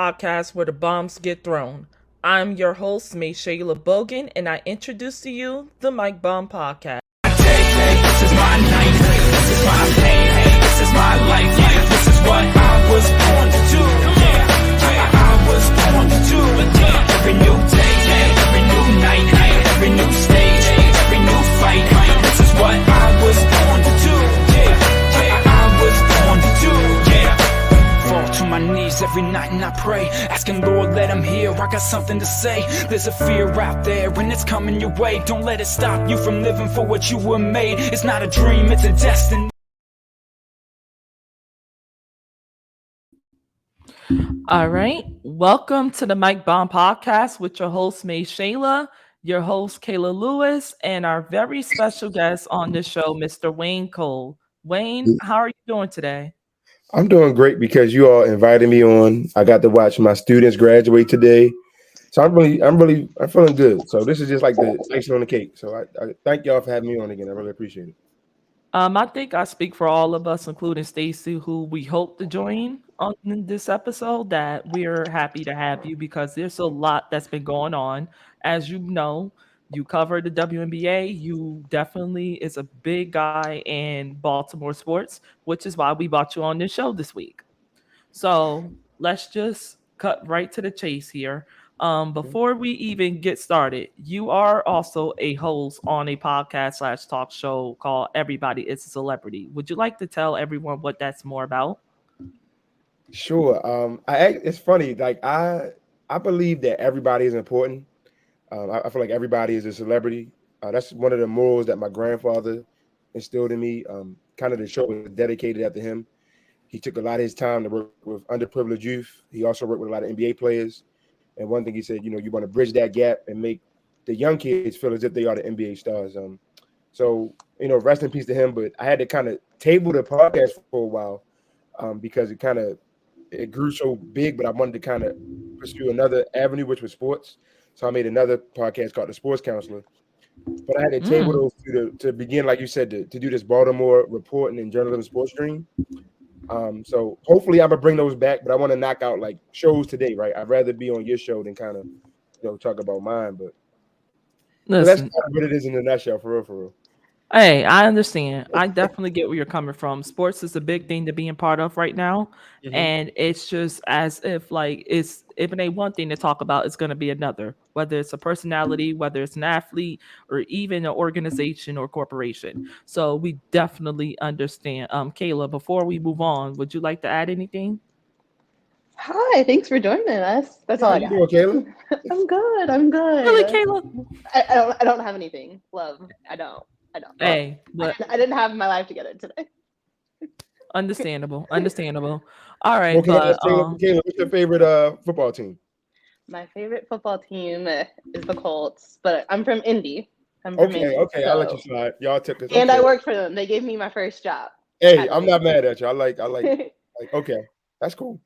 podcast where the bombs get thrown. I'm your host, May Shayla Bogan, and I introduce to you the Mike Bomb Podcast. This is my night, this is my pain, this is my life, this is what I was born to do, I was born to do, every new day, every new night, every new stage, every new fight, this is what I was born to do, I was born to do, fall to my knees every night and I pray, asking Lord let him hear, I got something to say, there's a fear out there and it's coming your way, don't let it stop you from living for what you were made, it's not a dream, it's a destiny. All right, welcome to the Mike Bomb Podcast with your host, May Shayla, your host, Kaila Lewis, and our very special guest on this show, Mr. Wayne Cole. Wayne, how are you doing today? I'm doing great because you all invited me on. I got to watch my students graduate today. So I'm feeling good. So this is just like the icing on the cake. So I thank y'all for having me on again. I really appreciate it. I think I speak for all of us, including Stacy, who we hope to join on this episode, that we're happy to have you because there's a lot that's been going on. As you know, you cover the WNBA. You definitely is a big guy in Baltimore sports, which is why we brought you on this show this week. So let's just cut right to the chase here. Before we even get started, you are also a host on a podcast slash talk show called Everybody is a Celebrity. Would you like to tell everyone what that's more about? Sure. It's funny. Like I believe that everybody is important. I feel like everybody is a celebrity. That's one of the morals that my grandfather instilled in me. Kind of the show was dedicated after him. He took a lot of his time to work with underprivileged youth. He also worked with a lot of NBA players. And one thing he said, you want to bridge that gap and make the young kids feel as if they are the NBA stars. So rest in peace to him. But I had to kind of table the podcast for a while because it grew so big. But I wanted to kind of pursue another avenue, which was sports. So I made another podcast called The Sports Counselor. But I had to table those two to begin, like you said, to do this Baltimore reporting and journalism sports stream. So hopefully I'm gonna bring those back, but I want to knock out like shows today, right? I'd rather be on your show than kind of talk about mine, but that's Listen, kind of what it is in a nutshell, for real, for real. hey, I understand. I definitely get where you're coming from. Sports is a big thing to be a part of right now. Mm-hmm. And it's just as if like it's if it ain't one thing to talk about, it's gonna be another. Whether it's a personality, whether it's an athlete, or even an organization or corporation. So we definitely understand. Kayla, before we move on, would you like to add anything? Hi, thanks for joining us. That's all How I you got. doing, Kayla? I'm good. I'm Really, good. Kayla? I don't have anything. Love. I don't. Hey, but I didn't have my life together today. understandable. Understandable. All Well, right, Kayla, but Kayla, what's your favorite football team? My favorite football team is the Colts, but I'm from Indy. I'm from Indy. Okay, I'll let you slide. Y'all took this. And Okay. I worked for them. They gave me my first job. Hey, I'm not mad at you. I like okay, that's cool.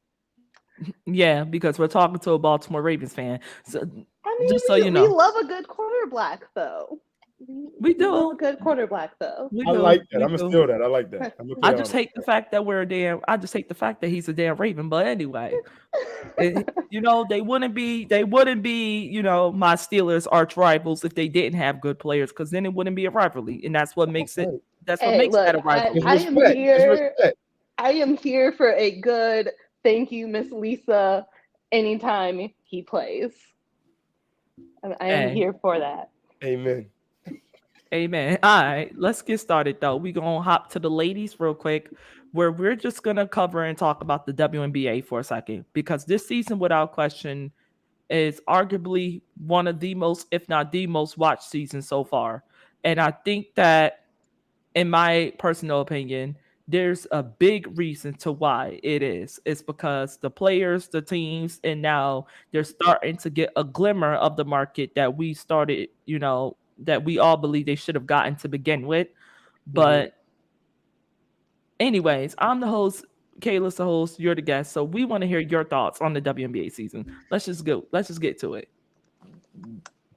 yeah, because we're talking to a Baltimore Ravens fan. So I mean, just so we you know, love a good quarterback, though. we We love a do. good quarterback, though. We I do. like that. We I'm gonna do. steal that. I like that. I'm gonna I put it just on. hate the fact that we're a damn. I just hate the fact that he's a damn Raven. But anyway, they wouldn't be my Steelers arch rivals if they didn't have good players, because then it wouldn't be a rivalry, and that's what makes it. Right. That's what Hey, makes that look, a rivalry. It's I am respect. It's here. respect. I am here for a good thank you, Miss Lisa, anytime he plays. I am Hey, here for that. Amen. amen. All right, let's get started though. We're gonna hop to the ladies real quick, where we're just gonna cover and talk about the WNBA for a second, because this season, without question, is arguably one of the most, if not the most, watched seasons so far. And I think that, in my personal opinion, there's a big reason to why it is. It's because the players, the teams, and now they're starting to get a glimmer of the market that we started, that we all believe they should have gotten to begin with. Mm-hmm. But, anyways, I'm the host. Kayla's the host. You're the guest. So we want to hear your thoughts on the WNBA season. Let's just go. Let's just get to it.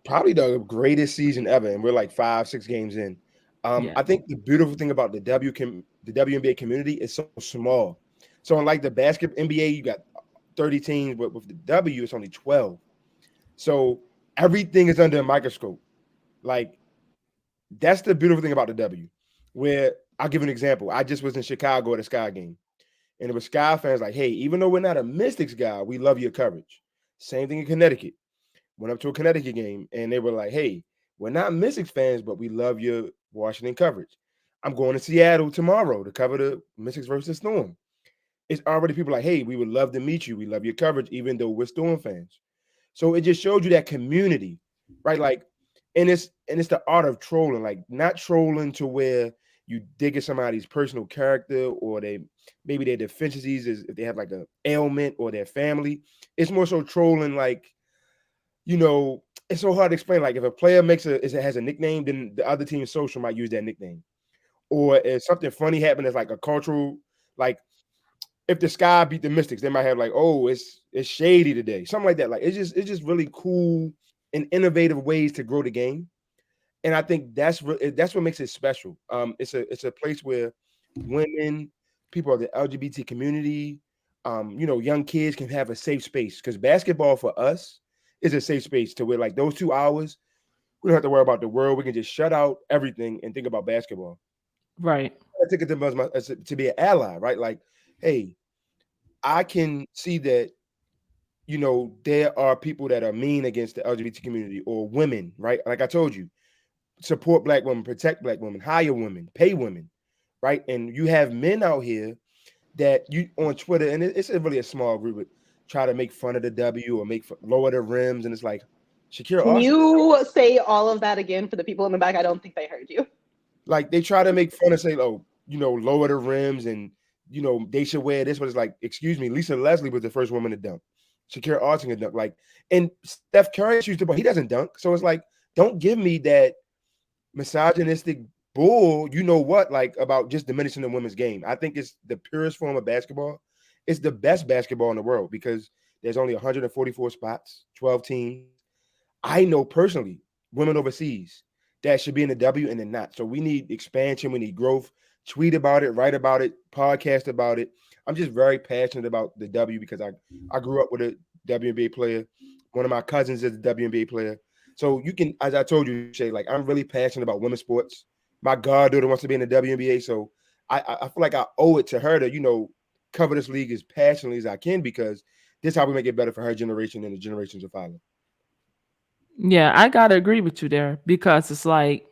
Probably the greatest season ever, and we're like 5, 6 games in. Yeah. I think the beautiful thing about the WNBA community is so small. So unlike the NBA, you got 30 teams, but with the W, it's only 12. So everything is under a microscope. Like that's the beautiful thing about the W. Where I'll give an example. I just was in Chicago at a Sky game, and it was Sky fans like, "Hey, even though we're not a Mystics guy, we love your coverage." Same thing in Connecticut. Went up to a Connecticut game, and they were like, "Hey, we're not Mystics fans, but we love your Washington coverage." I'm going to Seattle tomorrow to cover the Mystics versus Storm. It's already people like, "Hey, we would love to meet you. We love your coverage, even though we're Storm fans." So it just showed you that community, right? Like, and it's the art of trolling, like not trolling to where you dig at somebody's personal character or they maybe their deficiencies is if they have like a ailment or their family. It's more so trolling like, it's so hard to explain. Like if a player has a nickname, then the other team's social might use that nickname. Or if something funny happened, it's like a cultural, like if the Sky beat the Mystics, they might have like, oh, it's shady today, something like that. Like it's just really cool and innovative ways to grow the game, and I think that's what makes it special. It's a place where women, people of the LGBT community, young kids can have a safe space because basketball for us is a safe space to where like those 2 hours we don't have to worry about the world. We can just shut out everything and think about basketball. Right. I take it to be an ally, right? Like, hey, I can see that there are people that are mean against the LGBT community or women, right? Like I told you, support Black women, protect Black women, hire women, pay women, right? And you have men out here that you on Twitter, and it's really a small group, but try to make fun of the W or lower the rims, and it's like Shakira Can Austin, you say all of that again for the people in the back? I don't think they heard you. like they try to make fun and say, oh, lower the rims, and they should wear this, but it's like, excuse me, Lisa Leslie was the first woman to dunk. Shakira Austin can dunk, like, and Steph Curry shoots the ball. He doesn't dunk, so it's like, don't give me that misogynistic bull. You know what? Like about just diminishing the women's game. I think it's the purest form of basketball. It's the best basketball in the world because there's only 144 spots, 12 teams. I know personally women overseas that should be in the W and they're not. So we need expansion. We need growth. Tweet about it, write about it, podcast about it. I'm just very passionate about the W because I grew up with a WNBA player. One of my cousins is a WNBA player. So you can, as I told you, Shay, like I'm really passionate about women's sports. My goddaughter wants to be in the WNBA. So I feel like I owe it to her to, cover this league as passionately as I can because this is how we make it better for her generation and the generations of following. Yeah, I gotta agree with you there because it's like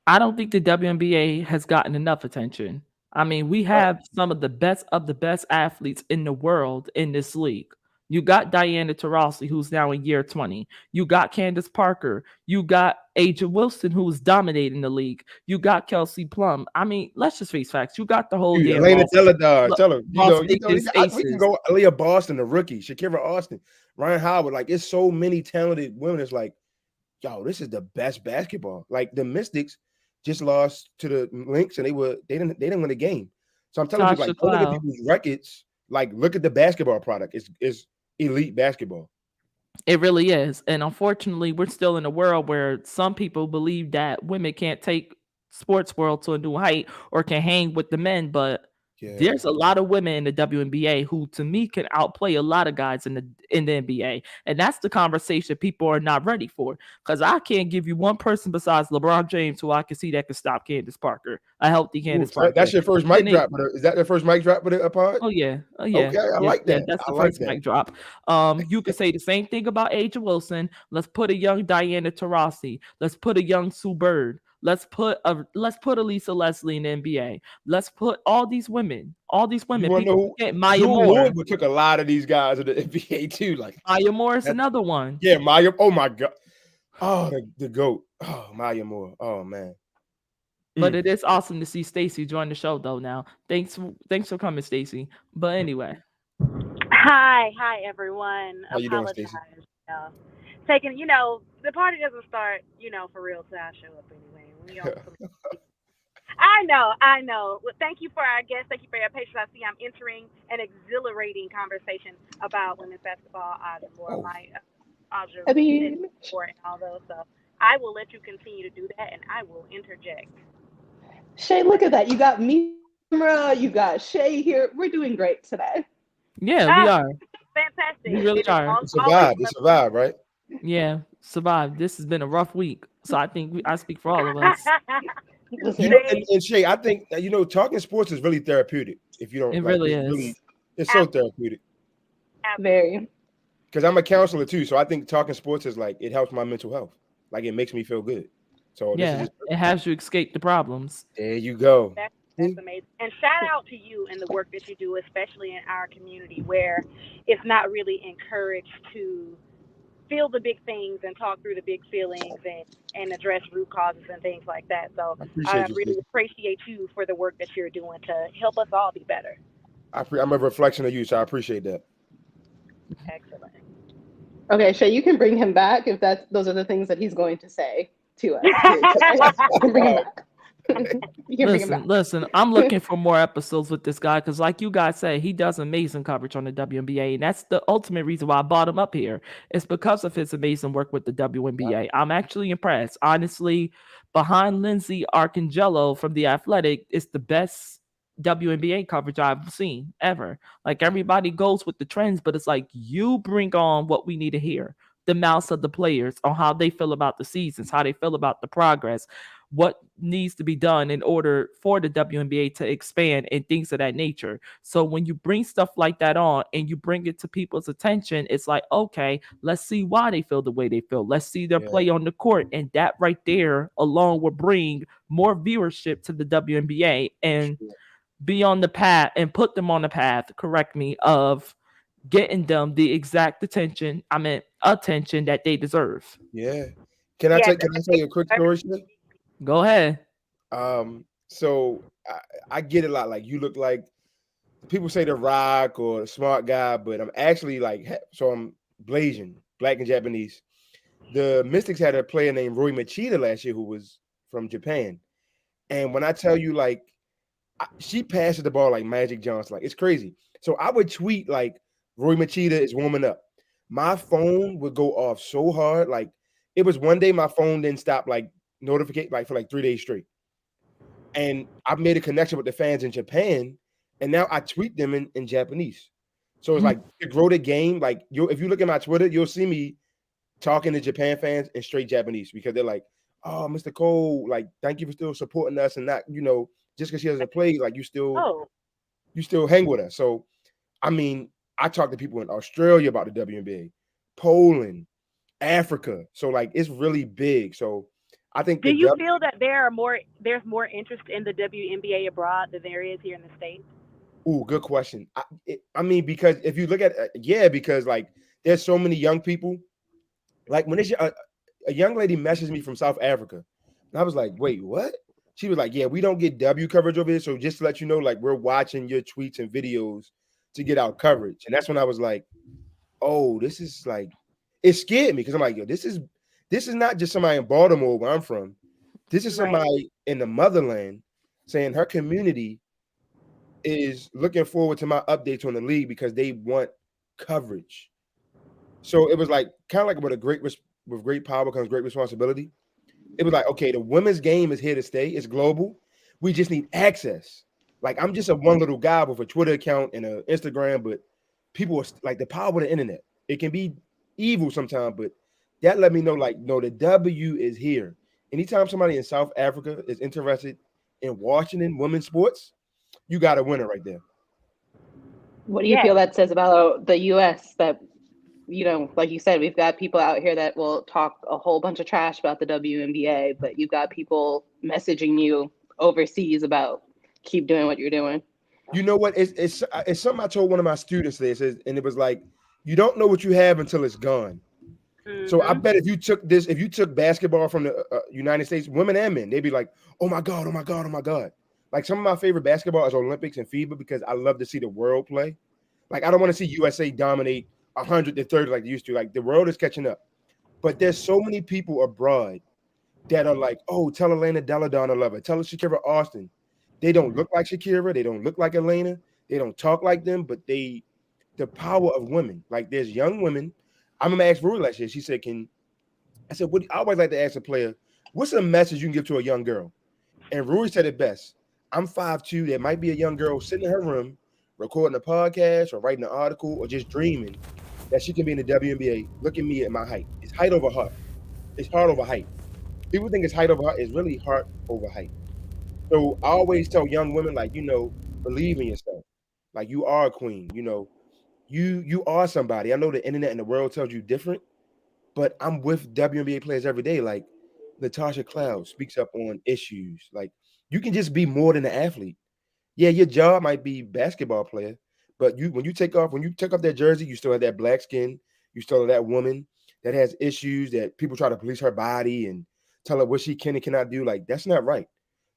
I don't think the WNBA has gotten enough attention. I mean, we Right. have some of the best athletes in the world in this league. You got Diana Taurasi, who's now in year 20. You got Candace Parker. You got Aja Wilson, who's dominating the league. You got Kelsey Plum. I mean, let's just face facts. You got the whole Dude, damn Elena Deladar, tell her, Las Vegas we can Aces. go Aaliyah Boston, the rookie, Shakira Austin, Ryan Howard. Like, it's so many talented women. It's like, yo, this is the best basketball. Like the Mystics just lost to the Lynx, and they didn't win the game. So I'm telling people, Tasha like, don't look at Cloud. people's records. Like, look at the basketball product. It's elite basketball. It really is. And unfortunately, we're still in a world where some people believe that women can't take sports world to a new height or can hang with the men, but Yeah. there's a lot of women in the WNBA who to me can outplay a lot of guys in the NBA. And that's the conversation people are not ready for. Because I can't give you one person besides LeBron James who I can see that can stop Candace Parker, a healthy Ooh, Candace so that's Parker. your first Then mic they drop. Is that the first mic drop for the pod? Oh yeah. Oh yeah. Okay, I Yeah. like Yeah. that. That's I the like first that. mic drop. You could say the same thing about Aja Wilson. Let's put a young Diana Taurasi. Let's put a young Sue Bird. Let's put Elisa Leslie in the NBA. Let's put all these women. All these You women. want to People know forget who Maya Jewel Moore. Lloyd took a lot of these guys in the NBA too. Like Maya Moore is that, another one. yeah, Maya. Oh my god. Oh, the goat. Oh, Maya Moore. Oh man. But Mm. it is awesome to see Stacy join the show though now. Thanks for coming, Stacy. But anyway. Hi, everyone. How you doing, Stacey? Apologize. Uh, the party doesn't start, for real till I show up anyway. We on some. I know. Well, thank you for our guest. Thank you for your patience. I see I'm entering an exhilarating conversation about women's basketball. Oh, Audra I said mean, before and all those. So I will let you continue to do that, and I will interject. Shay, look at that. You got me, camera. You got Shay here. We're doing great today. Yeah, we Ah, are. We fantastic. really It is are. It's a always vibe. a It's a vibe, right? Yeah, survive. This has been a rough week, so I think I speak for all of us. You know, Listen, and Shay, I think that, talking sports is really therapeutic. If you don't It like, really it's really, is. it's so Absolutely. therapeutic. Absolutely. very. Because I'm a counselor too, so I think talking sports is like it helps my mental health. Like it makes me feel good. So this is Yeah, just it has you escape the problems. there. You go. That's amazing. And shout out to you and the work that you do, especially in our community where it's not really encouraged to feel the big things and talk through the big feelings and address root causes and things like that. So I I appreciate you, really Stacey. appreciate you for the work that you're doing to help us all be better. I'm a reflection of you, so I appreciate that. Excellent. Okay, Shay, you can bring him back if those are the things that he's going to say to us here today. You can bring him back. You can bring him Listen, back. listen. I'm looking for more episodes with this guy because, like you guys say, he does amazing coverage on the WNBA, and that's the ultimate reason why I brought him up here. It's because of his amazing work with the WNBA. I'm actually impressed, honestly. Behind Lindsay Arcangelo from the Athletic, it's the best WNBA coverage I've seen ever. Like everybody goes with the trends, but it's like you bring on what we need to hear. The mouths of the players on how they feel about the seasons, how they feel about the progress, what needs to be done in order for the WNBA to expand and things of that nature. So when you bring stuff like that on and you bring it to people's attention, it's like, okay, let's see why they feel the way they feel. Let's see their Yeah, play on the court. And that right there alone will bring more viewership to the WNBA and sure. be on the path and put them on the path, correct me, of getting them the exact attention that they deserve. Yeah. Can I Yes. take? Can I tell you a quick story, Shay? Go ahead. So I get it a lot. Like you look like people say the Rock or the smart guy, but I'm actually like so I'm Blasian, black and Japanese. The Mystics had a player named Roy Machida last year who was from Japan, and when I tell you like she passes the ball like Magic Johnson, like it's crazy. So I would tweet like Roy Machida is warming up. My phone would go off so hard, like it was one day my phone didn't stop like notificate like for like 3 days straight. And I've made a connection with the fans in Japan, and now I tweet them in Japanese. So it's like to grow the game. Like you, if you look at my Twitter, you'll see me talking to Japan fans in straight Japanese because they're like, "Oh, Mr. Cole, like thank you for still supporting us and not, just because she doesn't play, like Oh, you still hang with us." So I mean, I talk to people in Australia about the WNBA, Poland, Africa. So like it's really big. So I think do the you W. feel that there's more interest in the WNBA abroad than there is here in the States? Ooh, good question. I mean, because if you look at yeah, because like there's so many young people. Like when a young lady messaged me from South Africa, and I was like, wait, what? She was like, yeah, we don't get W coverage over here, so just to let you know, like we're watching your tweets and videos to get our coverage. And that's when I was like, oh, this is like it scared me because I'm like, yo, this is not just somebody in Baltimore where I'm from. This is Right. somebody in the motherland saying her community is looking forward to my updates on the league because they want coverage. So it was like kind of like with great power comes great responsibility. It was like, okay, the women's game is here to stay. It's global. We just need access. Like I'm just a one little guy with a Twitter account and an Instagram, but people are like the power of the internet. It can be evil sometimes, but that let me know, like, no, the W is here. Anytime somebody in South Africa is interested in Washington women's sports, you got a winner right there. What do you Yes. feel that says about the US that, like you said, we've got people out here that will talk a whole bunch of trash about the WNBA, but you've got people messaging you overseas about keep doing what you're doing. You know what? It's something I told one of my students this, and it was like, you don't know what you have until it's gone. So I Mhm. bet if you took basketball from the United States, women and men, they'd be like, oh my God, oh my God, oh my God. Like some of my favorite basketball is Olympics and FIBA because I love to see the world play. Like I don't want to see USA dominate 130 like they used to. Like the world is catching up. But there's so many people abroad that are like, oh, tell Elena Deladon I love her. Tell Shakira Austin. They don't look like Shakira. They don't look like Elena. They don't talk like them, but the power of women. Like there's young women. I'm gonna ask Rui last year. She said, I said, what I always like to ask a player, what's a message you can give to a young girl? And Rui said it best. I'm 5'2". There might be a young girl sitting in her room recording a podcast or writing an article or just dreaming that she can be in the WNBA. Look at me at my height. It's height over heart. It's heart over height. People think it's height over heart. It's really heart over height. So I always tell young women, like, believe in yourself. Like you are a queen. You are somebody. I know the internet and the world tells you different, but I'm with WNBA players every day. Like Natasha Cloud speaks up on issues. Like you can just be more than an athlete. Yeah, your job might be basketball player, but when you take off that jersey, you still have that black skin. You still have that woman that has issues that people try to police her body and tell her what she can and cannot do. Like that's not right.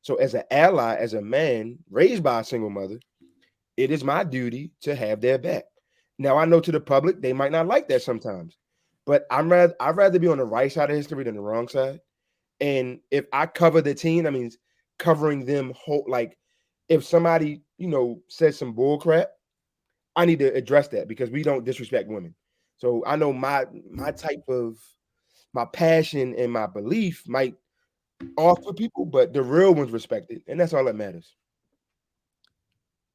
So as an ally, as a man raised by a single mother, it is my duty to have their back. Now I know to the public they might not like that sometimes, but I'd rather be on the right side of history than the wrong side. And if I cover the team, that means covering them whole. Like if somebody says some bull crap, I need to address that because we don't disrespect women. So I know my type of my passion and my belief might off for people, but the real ones respect it, and that's all that matters.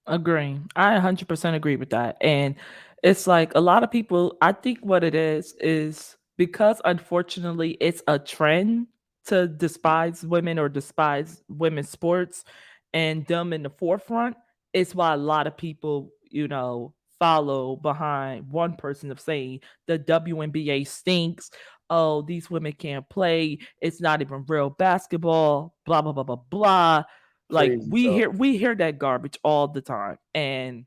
Agree. I 100% agree with that. And it's like a lot of people, I think what it is because unfortunately it's a trend to despise women or despise women's sports and them in the forefront. It's why a lot of people, follow behind one person of saying the WNBA stinks. Oh, these women can't play. It's not even real basketball. Blah blah blah blah blah. Like Crazy we talk. hear that garbage all the time, and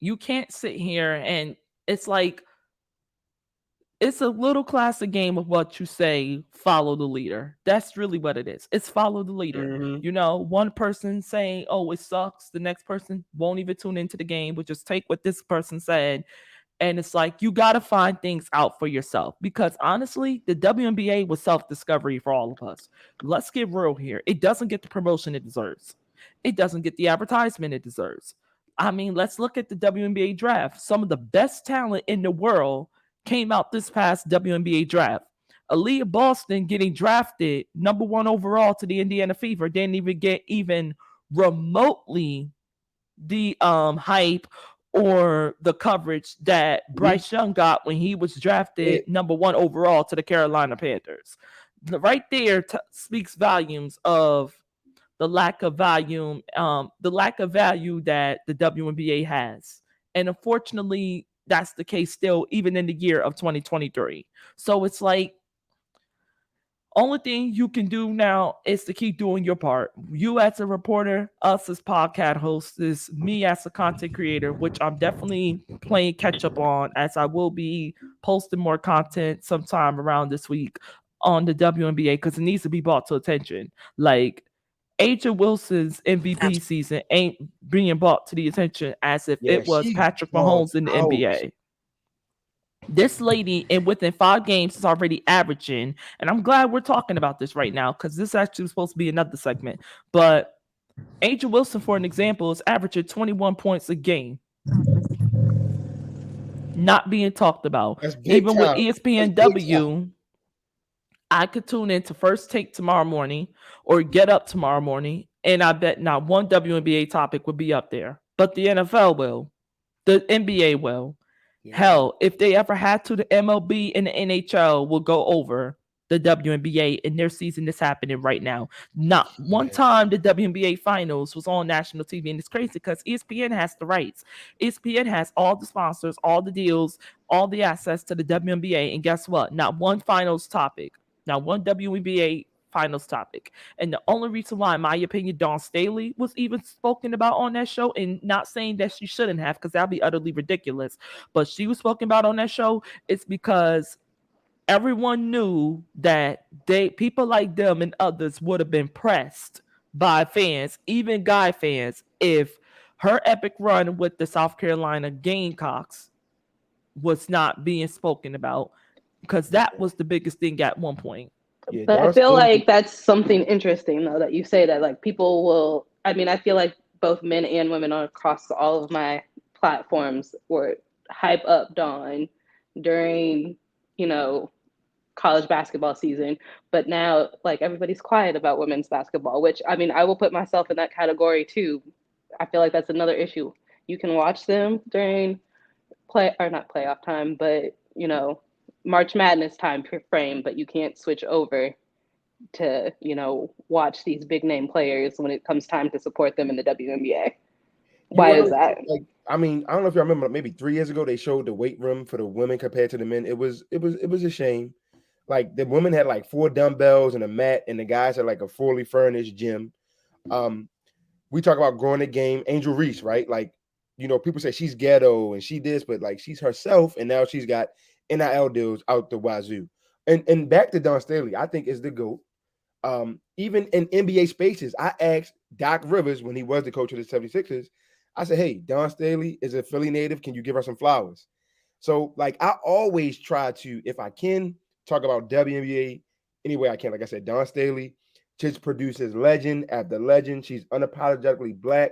you can't sit here and it's like it's a little classic game of what you say, follow the leader. That's really what it is. It's follow the leader. Hmm. One person saying, oh, it sucks. The next person won't even tune into the game, but just take what this person said. And it's like you got to find things out for yourself because honestly, the WNBA was self discovery for all of us. Let's get real here. It doesn't get the promotion it deserves, it doesn't get the advertisement it deserves. I mean, let's look at the WNBA draft. Some of the best talent in the world came out this past WNBA draft. Aaliyah Boston getting drafted number one overall to the Indiana Fever didn't even get even remotely the hype or the coverage that We Bryce Young got when he was drafted did. number one overall to the Carolina Panthers. Right there speaks volumes of the lack of value that the WNBA has, and unfortunately, that's the case still even in the year of 2023. So it's like only thing you can do now is to keep doing your part. You as a reporter, us as podcast hosts, is me as a content creator, which I'm definitely playing catch up on as I will be posting more content sometime around this week on the WNBA because it needs to be brought to attention. Like Agent Wilson's MVP season ain't being brought to the attention as if Yeah, it was she's Patrick dogged Mahomes in the out. NBA. This lady, and within 5 games, is already averaging. And I'm glad we're talking about this right now because this actually was supposed to be another segment. But Angel Wilson, for an example, is averaging 21 points a game, not being talked about. That's big Even with time. That's big time. ESPNW, I could tune in to First Take tomorrow morning or Get Up tomorrow morning, and I bet not one WNBA topic would be up there. But the NFL will, the NBA will. Yeah, Hell, if they ever had to, the MLB and the NHL will go over the WNBA in their season that's happening right now. Not one man. time the WNBA finals was on national TV, and it's crazy because ESPN has the rights. ESPN has all the sponsors, all the deals, all the access to the WNBA, and guess what? Not one finals topic, not one WNBA finals topic. And the only reason why, in my opinion, Dawn Staley was even spoken about on that show, and not saying that she shouldn't have, because that'd be utterly ridiculous, but she was spoken about on that show, it's because everyone knew that they people like them and others would have been pressed by fans, even guy fans, if her epic run with the South Carolina Gamecocks was not being spoken about, because that was the biggest thing at one point. Yeah, But I Don feel Staley. like that's something interesting though that you say that like people will. I mean, I feel like both men and women across all of my platforms were hype up Dawn during you know college basketball season, but now like everybody's quiet about women's basketball, which I mean I will put myself in that category too. I feel like that's another issue. You can watch them during not playoff time, but March Madness time frame, but you can't switch over to watch these big name players when it comes time to support them in the WNBA. You Why want is to that? like? I mean, I don't know if you remember. Maybe 3 years ago, they showed the weight room for the women compared to the men. It was a shame. Like the women had like 4 dumbbells and a mat, and the guys had like a fully furnished gym. Um, we talk about growing the game. Angel Reese, right? Like, people say she's ghetto and she this, but like she's herself, and now she's got NIL deals out the wazoo. And back to Don Staley, I think is the GOAT. Even in NBA spaces, I asked Doc Rivers when he was the coach of the 76ers, I said, hey, Don Staley is a Philly native. Can you give her some flowers? So, like, I always try to, if I can, talk about WNBA any way I can. Like I said, Don Staley just produces legend after legend. She's unapologetically black.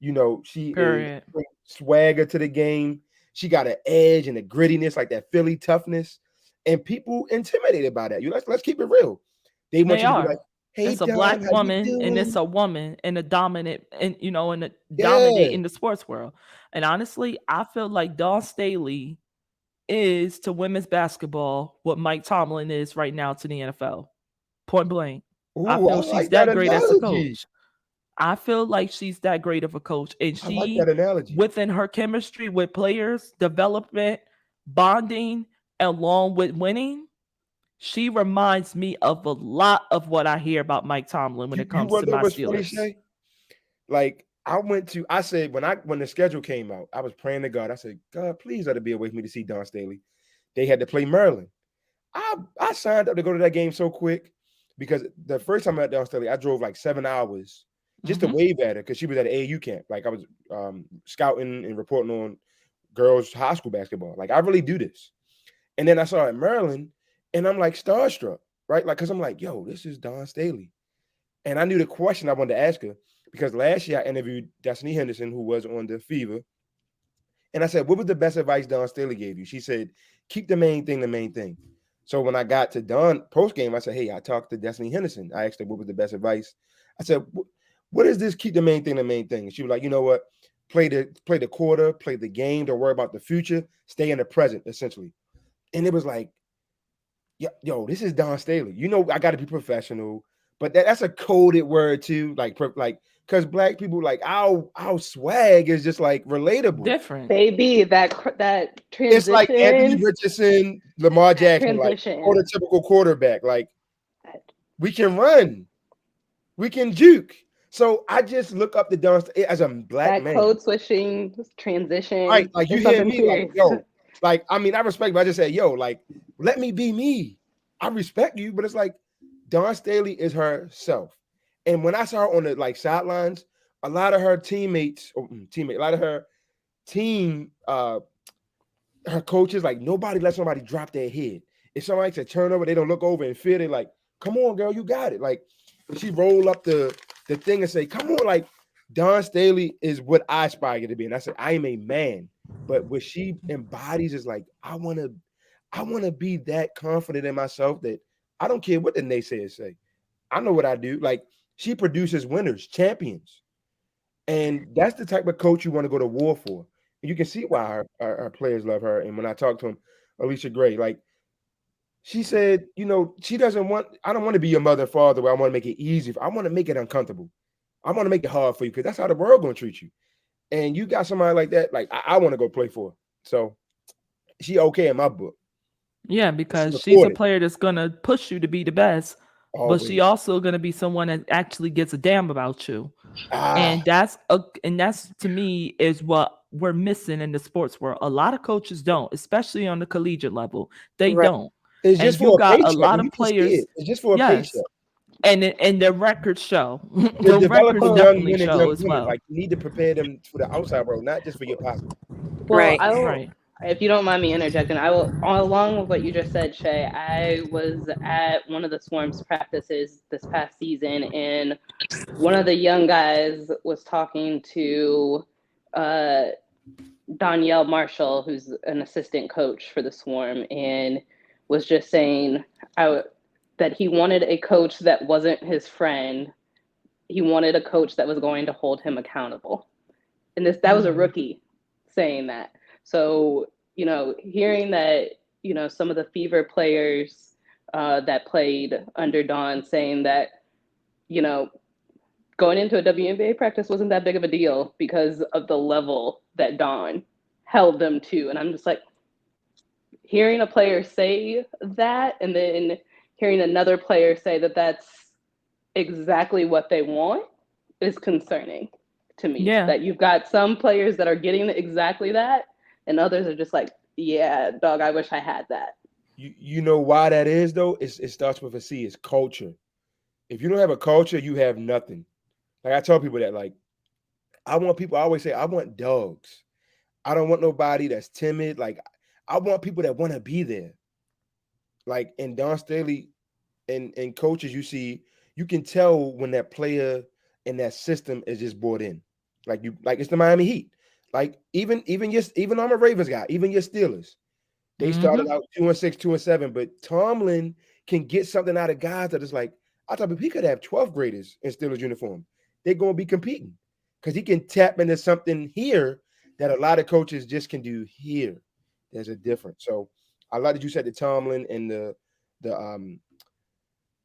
She is Period. swagger to the game. She got an edge and a grittiness, like that Philly toughness. And people intimidated by that. Let's keep it real. They want They you to be like, are. hey It's a Don, black how you woman and it's doing? a woman in a dominant and in a Yeah. dominating the sports world. And honestly, I feel like Dawn Staley is to women's basketball what Mike Tomlin is right now to the NFL. Point blank. I Ooh, I feel she's like that that great as a analogy. coach. I feel like she's that great of a coach. And I like that she, analogy. within her chemistry with players, development, bonding, along with winning, she reminds me of a lot of what I hear about Mike Tomlin when You it you comes want to to know my what's funny, Steelers. Shay? Like I said when the schedule came out, I was praying to God. I said, God, please let it be a way for me to see Don Staley. They had to play Maryland. I signed up to go to that game so quick because the first time I met Don Staley, I drove like 7 hours just to Hmm. wave at her because she was at an AAU camp. Like I was scouting and reporting on girls high school basketball. Like I really do this. And then I saw her at Maryland, and I'm like starstruck, right? Like because I'm like, yo, this is Don Staley. And I knew the question I wanted to ask her because last year I interviewed Destiny Henderson, who was on the Fever. And I said, what was the best advice Don Staley gave you? She said, keep the main thing the main thing. So when I got to Don post game, I said, hey, I talked to Destiny Henderson. I asked her what was the best advice. I said, what is this? Keep the main thing the main thing. And she was like, you know what? Play the quarter, play the game. Don't worry about the future. Stay in the present, essentially. And it was like, yo, this is Don Staley. I got to be professional, but that's a coded word too. Like because black people like our swag is just like relatable. Different. Baby, that It's like Anthony transition, Richardson, Lamar that Jackson, like transition. prototypical quarterback. Like we can run, we can juke. So I just look up to Don Staley as a black That man. code switching Right, transition like you is hear something me, like, serious. yo, like I mean, I respect, but I just said, yo, like, let me be me. I respect you, but it's like Dawn Staley is herself. And when I saw her on the like sidelines, a lot of her a lot of her team, her coaches, like nobody lets somebody drop their head. If somebody makes a turnover, they don't look over and fear. They're like, come on, girl, you got it. Like she roll up the thing and say, come on, like Dawn Staley is what I aspire to be. And I said, I am a man. But what she embodies is like, I wanna be that confident in myself that I don't care what the naysayers say. I know what I do. Like she produces winners, champions. And that's the type of coach you want to go to war for. And you can see why our players love her. And when I talked to him, Alicia Gray, like she said, I don't want to be your mother and father where I want to make it easy. I want to make it uncomfortable. I want to make it hard for you because that's how the world gonna treat you. And you got somebody like that, like I want to go play for her. So she okay in my book. Yeah, She because she's a recorded player that's gonna push you to be the best, but she always. also gonna be someone that actually gives a damn about you. Ah, And that's to me is what we're missing in the sports world. A lot of coaches don't, especially on the collegiate level. They Right. don't. it's just And you for a got a paycheck, lot and you of can see it. players, It's just for a yes. paycheck. And their records show. You're The records developing Well, young definitely men and show young as women. well. Like you need to prepare them for the outside world, not just for your pocket. well, Right. Right. if you don't mind me interjecting, I will, along with what you just said, Shay, I was at one of the Swarm's practices this past season, and one of the young guys was talking to uh, Danielle Marshall, who's an assistant coach for the Swarm, and was just saying that he wanted a coach that wasn't his friend. He wanted a coach that was going to hold him accountable. And that was a rookie saying that. So, hearing that, some of the Fever players that played under Dawn saying that, you know, going into a WNBA practice wasn't that big of a deal because of the level that Dawn held them to. And I'm just like, hearing a player say that and then hearing another player say that that's exactly what they want is concerning to me. Yeah. That you've got some players that are getting exactly that, and others are just like, yeah, dog, I wish I had that. You know why that is though? It starts with a C. It's culture. If you don't have a culture, you have nothing. Like I tell people that, like I want people. I always say I want dogs. I don't want nobody that's timid. Like I want people that want to be there. Like in Don Staley and coaches, you can tell when that player and that system is just bought in. Like it's the Miami Heat. Like even I'm a Ravens guy, even your Steelers. They started Mm-hmm. out 2-6, 2-7, but Tomlin can get something out of guys that is like, I thought if he could have 12th graders in Steelers uniform, they're gonna be competing. Because he can tap into something here that a lot of coaches just can do here. There's a difference. So I like that you said the Tomlin and the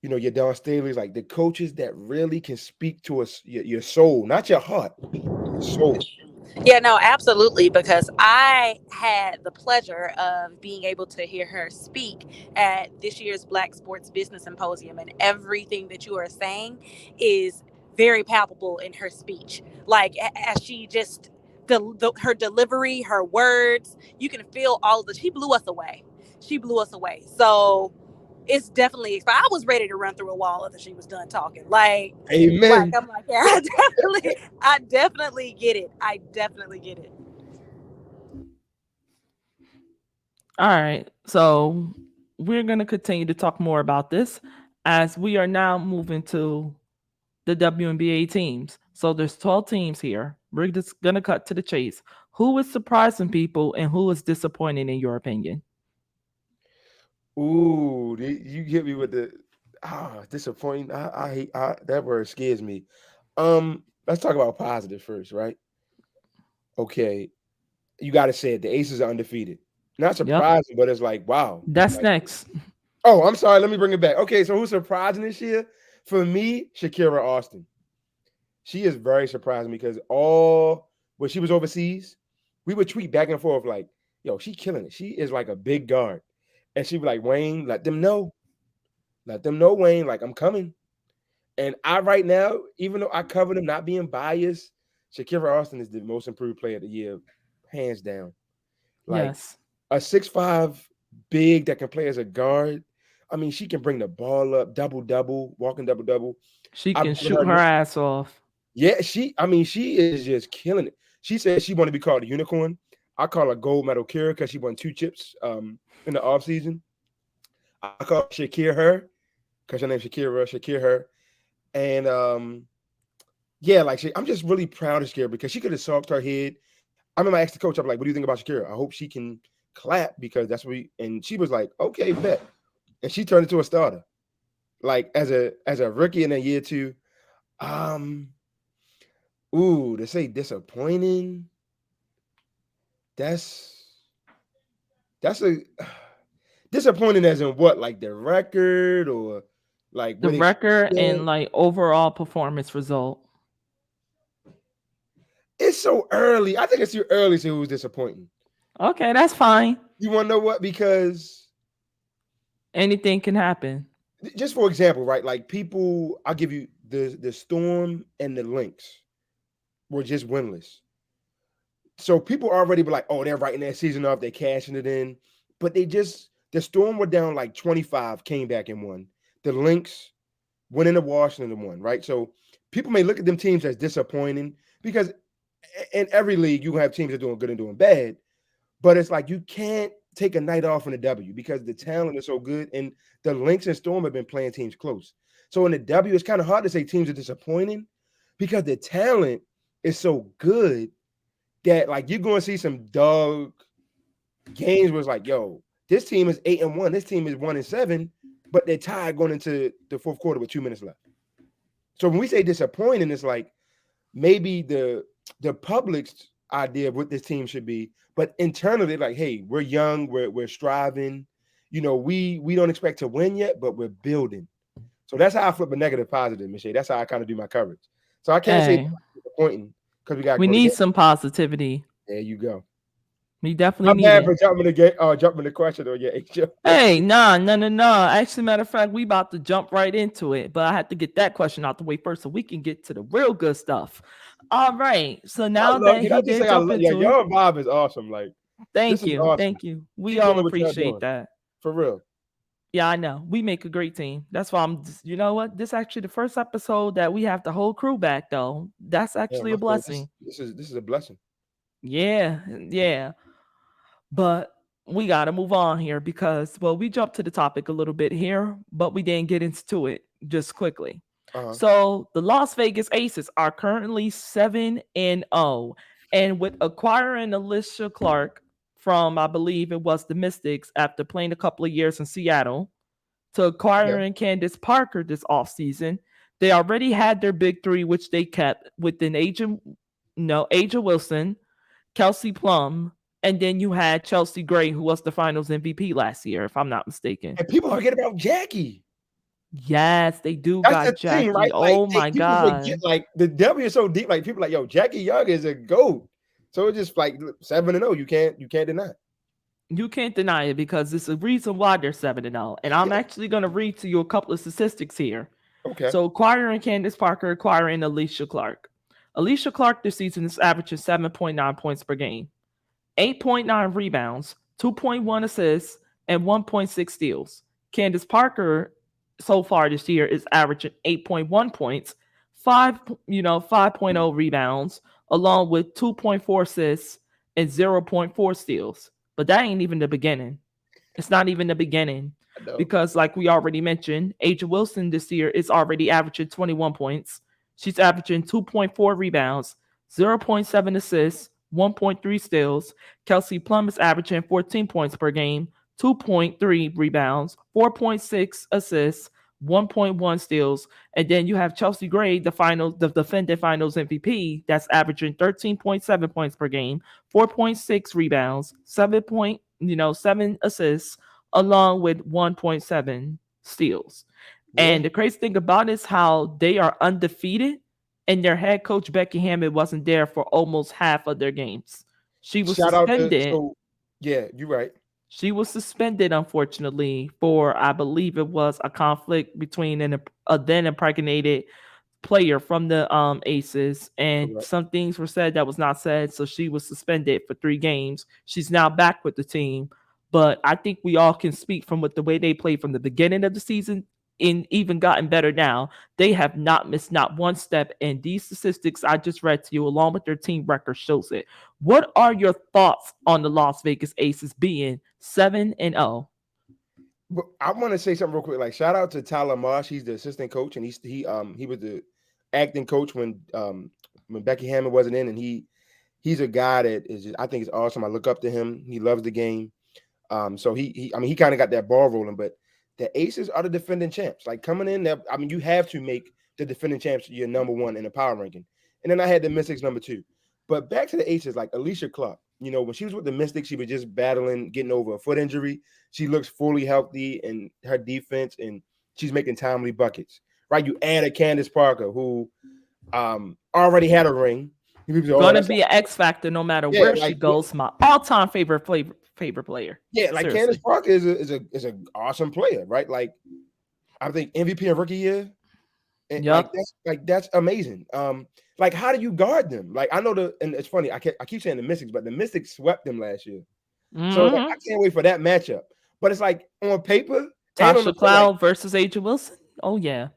your Don Staley's, like the coaches that really can speak to us your soul, not your heart, your soul. Yeah, no, absolutely. Because I had the pleasure of being able to hear her speak at this year's Black Sports Business Symposium, and everything that you are saying is very palpable in her speech. Like as she just her delivery, her words, you can feel all of the. She blew us away. She blew us away. So it's definitely. I was ready to run through a wall after she was done talking. Like Amen. I'm like, yeah, I definitely get it. I definitely get it. All right. So we're going to continue to talk more about this as we are now moving to the WNBA teams. So there's 12 teams here. We're just going to cut to the chase. Who is surprising people and who is disappointing in your opinion? Ooh, you get me with the disappointing. I hate that word scares me. Let's talk about positive first, right? Okay, you got to say it. The Aces are undefeated. Not Yep. surprising, but it's like wow. That's Like, next. oh, I'm sorry. Let me bring it back. Okay, so who's surprising this year? For me, Shakira Austin. She is very surprising because when she was overseas, we would tweet back and forth like, "Yo, she killing it. She is like a big guard," and she'd be like, "Wayne, let them know, Wayne. Like I'm coming." And I right now, even though I cover them, not being biased, Shakira Austin is the most improved player of the year, hands down. Like Yes. a 6'5" big that can play as a guard. I mean, she can bring the ball up, double double, walking double double. She I've can given shoot her her ass off. yeah, she is just killing it. She said she wanted to be called a unicorn. I call her gold medal Kira because she won 2 chips in the offseason. I call Shakira her because her name's Shakira her. And yeah, like I'm just really proud of Shakira because she could have socked her head. I remember I asked the coach, I'm like, what do you think about Shakira? I hope she can clap because that's what and she was like, okay, bet. And she turned into a starter. Like as a rookie in a year two. Um, to say disappointing, that's that's a disappointing as in what, like the record or like The what they should record have and said? like overall performance result. It's so early. I think it's too early to say who's disappointing. Okay, that's fine. You want to know what? Because Anything can happen. just for example, right? Like people, I'll give you the Storm and the Lynx were just winless. So people already be like, oh, they're writing that season off, they're cashing it in. But the Storm were down like 25, came back and won. The Lynx went into Washington and won, right? So people may look at them teams as disappointing because in every league, you have teams that are doing good and doing bad. But it's like you can't take a night off in the W because the talent is so good. And the Lynx and Storm have been playing teams close. So in the W, it's kind of hard to say teams are disappointing because the talent is so good that like you're going to see some dog games where it's like, yo, this team is 8-1, this team is 1-7, but they're tied going into the fourth quarter with 2 minutes left. So when we say disappointing, it's like maybe the public's idea of what this team should be, but internally, like, hey, we're young, we're striving. We don't expect to win yet, but we're building. So that's how I flip a negative positive, Michelle. That's how I kind of do my coverage. So I can't say Hey, it's disappointing because we got to we go to need game. some positivity. There you go. We definitely My need bad it. for jumping the question on your HO. Hey, nah, no, no, no. Actually, matter of fact, we about to jump right into it, but I had to get that question out the way first so we can get to the real good stuff. All right. So I now love that you. I he just say did I jump love yeah, into it, your vibe is awesome. Like this thank is you. awesome. Thank you. We Keep all doing what y'all appreciate doing. that. For real. Yeah, I know. We make a great team. That's why you know what? This actually the first episode that we have the whole crew back though. That's Yeah, actually my a friend. This blessing. this is this is a blessing. Yeah, yeah. But we got to move on here because, well, we jumped to the topic a little bit here, but we didn't get into it just quickly. Uh-huh. So the Las Vegas Aces are currently 7-0. And with acquiring Alicia Clark from, I believe it was the Mystics after playing a couple of years in Seattle, to Okay. acquiring Candace Parker this offseason, they already had their big three, which they kept within Aja Wilson, Kelsey Plum, and then you had Chelsea Gray, who was the Finals MVP last year, if I'm not mistaken. And people Or forget about Jackie. yes, they do That's the got thing, Jackie. right? Like Oh my people forget, god, like the W is so deep. Like people like, yo, Jackie Young is a GOAT. So it's just like 7-0. You can't deny it. you can't deny it because it's a reason why they're 7-0. And I'm actually going to read to you a couple of statistics here. Okay. So acquiring Candace Parker, acquiring Alicia Clark. Alicia Clark this season is averaging 7.9 points per game, 8.9 rebounds, 2.1 assists, and 1.6 steals. Candace Parker so far this year is averaging 8.1 points, 5.0 rebounds, along with 2.4 assists and zero point 0.4 steals. But that ain't even the beginning. It's not even the beginning I know. because, like we already mentioned, Aja Wilson this year is already averaging 21 points. She's averaging 2.4 rebounds, 0.7 assists, 1.3 steals. Kelsey Plum is averaging 14 points per game, 2.3 rebounds, 4.6 assists, 1.1 steals. And then you have Chelsea Gray, the defending finals MVP, that's averaging 13.7 points per game, 4.6 rebounds, 7 assists, along with 1.7 steals. Yeah. And the crazy thing about it is how they are undefeated, and their head coach Becky Hammon wasn't there for almost half of their games. She was Shout out to suspended. yeah, you're right. She was suspended, unfortunately, for I believe it was a conflict between a then impregnated player from the Aces, and Correct. some things were said that was not said. So she was suspended for 3 games. She's now back with the team, but I think we all can speak from what the way they played from the beginning of the season, and even gotten better now. They have not missed not one step, and these statistics I just read to you, along with their team record, shows it. What are your thoughts on the Las Vegas Aces being 7-0? But I want to say something real quick. Like shout out to Tyler Marsh. He's the assistant coach, and he was the acting coach when Becky Hammon wasn't in, and he's a guy that is just, I think is awesome. I look up to him. He loves the game. So he kind of got that ball rolling. But the Aces are the defending champs. Like coming in there, I mean, you have to make the defending champs your number one in the power ranking. And then I had the Mystics number two. But back to the Aces, like Alicia Clark. When she was with the Mystics, she was just battling, getting over a foot injury. She looks fully healthy in her defense, and she's making timely buckets. Right? You add a Candace Parker who already had a ring. People say, "Oh, Gonna that's be an X factor no matter yeah, where she like goes. My all-time favorite player. yeah, like Candace Seriously. Parker is a awesome player, right? Like I think MVP of rookie year, and Yep. that's amazing. Like how do you guard them? Like I know and it's funny. I keep saying the Mystics, but the Mystics swept them last year, so like, I Mm-hmm. can't wait for that matchup. But it's like on paper and on the Tasha court, like Cloud versus Aja Wilson. Oh yeah.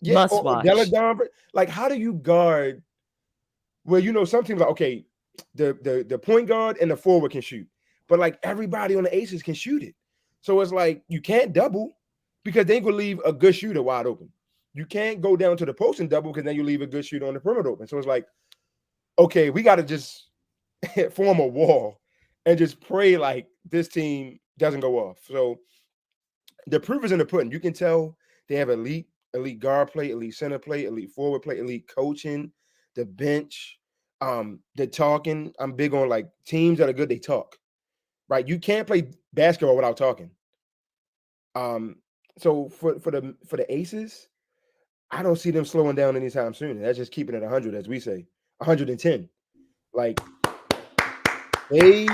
yeah, Must or Della watch. Don. Like how do you guard? Well, some teams like okay, the point guard and the forward can shoot, but like everybody on the Aces can shoot it. So it's like you can't double because they gonna leave a good shooter wide open. You can't go down to the post and double because then you leave a good shooter on the perimeter open. So it's like, okay, we got to just form a wall and just pray like this team doesn't go off. So the proof is in the pudding. You can tell they have elite guard play, elite center play, elite forward play, elite coaching, the bench. The talking. I'm big on like teams that are good. They talk, right? You can't play basketball without talking. Um, so for the Aces, I don't see them slowing down anytime soon. That's just keeping it 100, as we say, 110. Like they,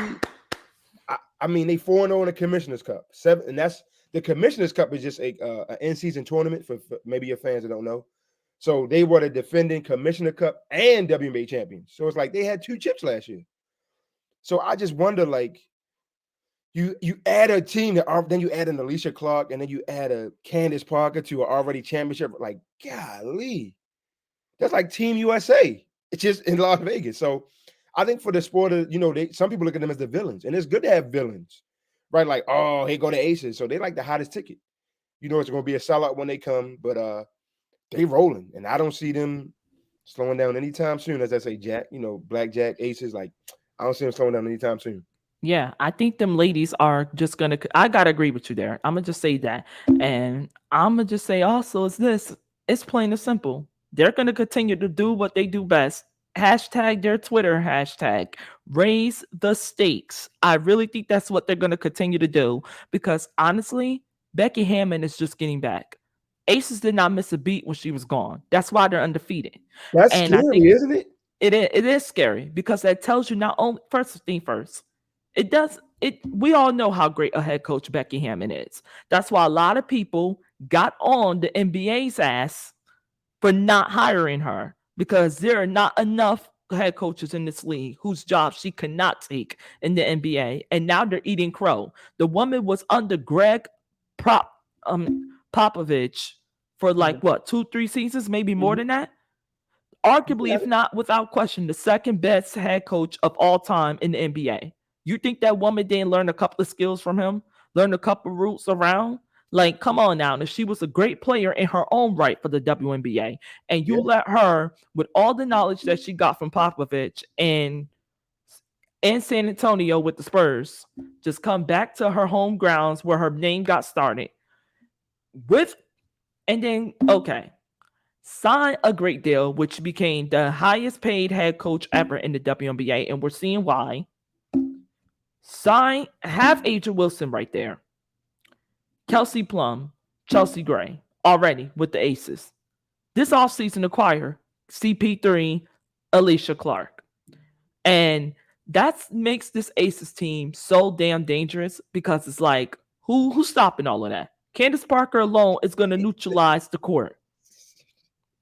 I mean, they 4-0 in the Commissioner's Cup. Seven, and that's the Commissioner's Cup is just an in-season tournament for maybe your fans that don't know. So they were the defending Commissioner Cup and WNBA champions. So it's like they had 2 chips last year. So I just wonder, like, you add a team that then you add an Alicia Clark and then you add a Candace Parker to an already championship. Like, golly, that's like Team USA. It's just in Las Vegas. So I think for the sport of, some people look at them as the villains, and it's good to have villains, right? Like, oh, here go the Aces. So they like the hottest ticket. It's going to be a sellout when they come, but they rolling, and I don't see them slowing down anytime soon. As I say, Jack, Blackjack, Aces, like I don't see them slowing down anytime soon. Yeah, I think them ladies are just gonna. I gotta agree with you there. I'm gonna just say that, and I'm gonna just say also is this. It's plain and simple. They're gonna continue to do what they do best. Hashtag their Twitter hashtag. Raise the stakes. I really think that's what they're gonna continue to do because honestly, Becky Hammon is just getting back. Aces did not miss a beat when she was gone. That's why they're undefeated, That's and I think scary, isn't it? it is scary because that tells you not only first thing first. It does it we all know how great a head coach Becky Hammon is. That's why a lot of people got on the NBA's ass for not hiring her because there are not enough head coaches in this league whose job she cannot take in the NBA. And now they're eating crow. The woman was under Greg Popovich for like what, 2-3 seasons, maybe more than that. Arguably, if not without question, the second best head coach of all time in the NBA. You think that woman didn't learn a couple of skills from him? Learn a couple of roots around? Like, come on now. And she was a great player in her own right for the WNBA. And you let her, with all the knowledge that she got from Popovich and in San Antonio with the Spurs, just come back to her home grounds where her name got started. And then, okay, sign a great deal, which became the highest paid head coach ever in the WNBA, and we're seeing why. Have Adrian Wilson right there. Kelsey Plum, Chelsea Gray, already with the Aces. This offseason acquire CP3, Alicia Clark. And that makes this Aces team so damn dangerous because it's like, who's stopping all of that? Candace Parker alone is going to neutralize the court.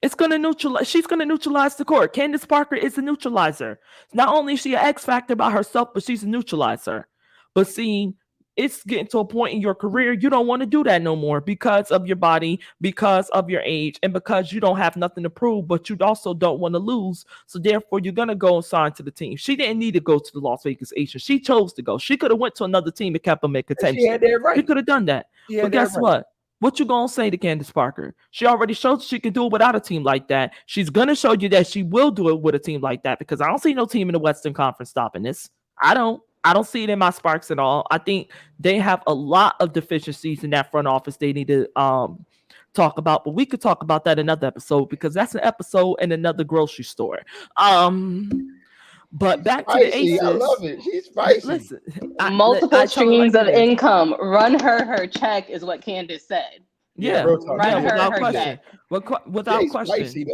She's going to neutralize the court. Candace Parker is a neutralizer. Not only is she an X factor by herself, but she's a neutralizer. But see, it's getting to a point in your career you don't want to do that no more because of your body, because of your age, and because you don't have nothing to prove, but you also don't want to lose. So therefore, you're going to go and sign to the team. She didn't need to go to the Las Vegas Aces. She chose to go. She could have went to another team and kept them in contention. She had that right. She could have done that. But guess what? What you gonna say to Candace Parker? She already showed she can do it without a team like that. She's gonna show you that she will do it with a team like that because I don't see no team in the Western Conference stopping this. I don't see it in my Sparks at all. I think they have a lot of deficiencies in that front office they need to talk about, but we could talk about that another episode because that's an episode in another grocery store. But back to the Aces. I love it. She's spicy. Listen, multiple streams of income. Run her check is what Candace said. Yeah, run her question. Check. Without question.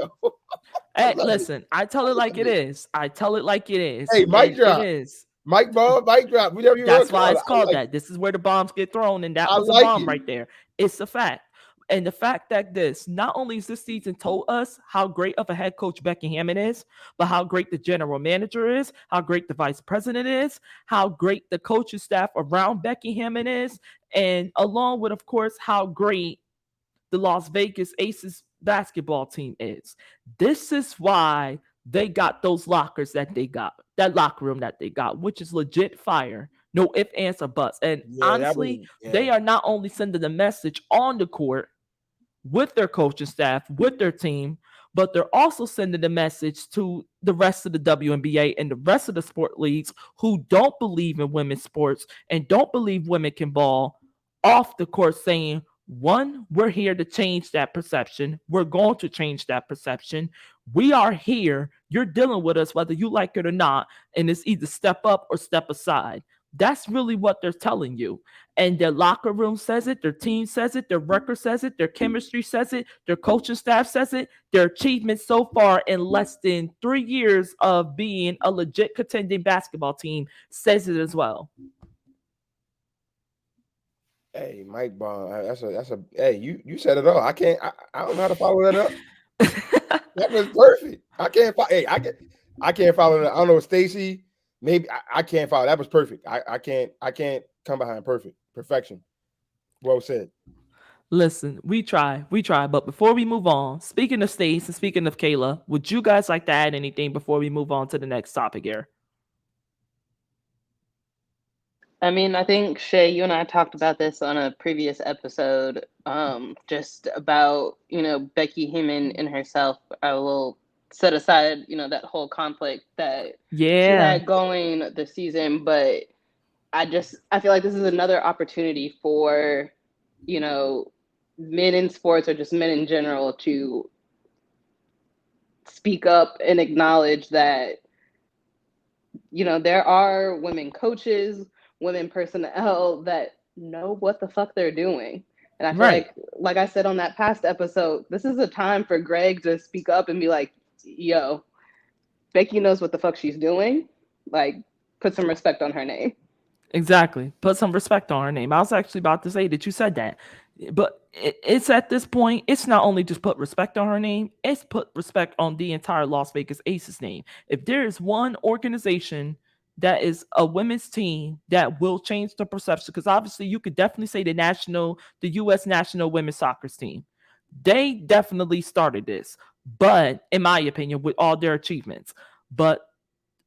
Hey, listen, I tell it like it is. Hey, mic drop. It is. Mic drop. That's why it's called that. This is where the bombs get thrown, and that was a bomb right there. It's a fact. And the fact that not only is this season told us how great of a head coach Becky Hammon is, but how great the general manager is, how great the vice president is, how great the coaching staff around Becky Hammon is, and along with, of course, how great the Las Vegas Aces basketball team is. This is why they got those lockers that they got, that locker room that they got, which is legit fire. No ifs, ands, or buts. And honestly, they are not only sending a message on the court with their coaching staff, with their team, but they're also sending a message to the rest of the WNBA and the rest of the sport leagues who don't believe in women's sports and don't believe women can ball off the court, saying, one, we're here to change that perception. We're going to change that perception. We are here. You're dealing with us whether you like it or not. And it's either step up or step aside. That's really what they're telling you. And their locker room says it, their team says it, their record says it, their chemistry says it, their coaching staff says it, their achievements so far in less than 3 years of being a legit contending basketball team says it as well. Hey, Mike Bond, that's a hey, you said it all. I don't know how to follow that up. That was perfect. Hey, I can't follow that. I don't know, Stacy. Maybe I can't follow. That was perfect. I can't come behind perfection. Well said. Listen, we try. But before we move on, speaking of Stace and speaking of Kaila, would you guys like to add anything before we move on to the next topic here? I mean, I think Shay, you and I talked about this on a previous episode, just about, Becky Hammon and herself. I will set aside, that whole conflict that she Yeah, had going this season, but I feel like this is another opportunity for, you know, men in sports or just men in general to speak up and acknowledge that there are women coaches, women personnel that know what the fuck they're doing. And I feel right. like I said on that past episode, this is a time for Greg to speak up and be like, yo, Becky knows what the fuck she's doing. Like, put some respect on her name. Exactly. Put some respect on her name. I was actually about to say that you said that. But it's at this point, it's not only just put respect on her name, it's put respect on the entire Las Vegas Aces name. If there is one organization that is a women's team that will change the perception, because obviously you could definitely say the US national women's soccer team. They definitely started this, but in my opinion, with all their achievements. But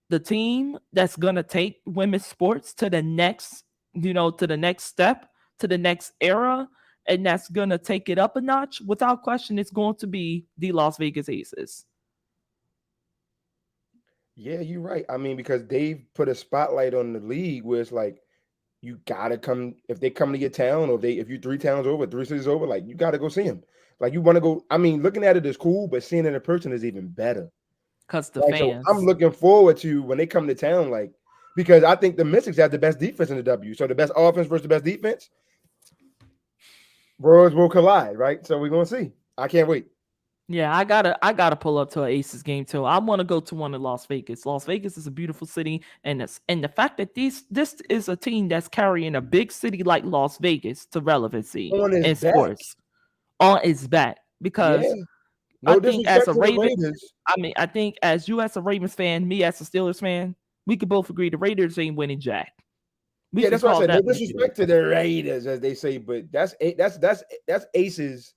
the team that's gonna take women's sports to the next, to the next step, to the next era, and that's gonna take it up a notch, without question, it's going to be the Las Vegas Aces. Yeah, you're right. I mean, because they've put a spotlight on the league where it's like you gotta come if they come to your town, or if you 3 towns over, 3 cities over, like you gotta go see them. Like you want to go. I mean, looking at it is cool, but seeing it in person is even better. Because the Like so, I'm fans. looking forward to when they come to town. Like because I think the Mystics have the best defense in the W. So the best offense versus the best defense, worlds will collide, right? So we're gonna see. I can't wait. Yeah, I gotta pull up to an Aces game too. I want to go to one in Las Vegas. Las Vegas is a beautiful city, and the fact that this is a team that's carrying a big city like Las Vegas to relevancy On his in back, sports on its back. yeah. Because I No think as disrespect a to the Raven, Raiders. I think as you as a Ravens fan, me as a Steelers fan, we could both agree the Raiders ain't winning jack. We Yeah, can that's what I call said. No that what it is. disrespect to the Raiders, as they say, but that's Aces.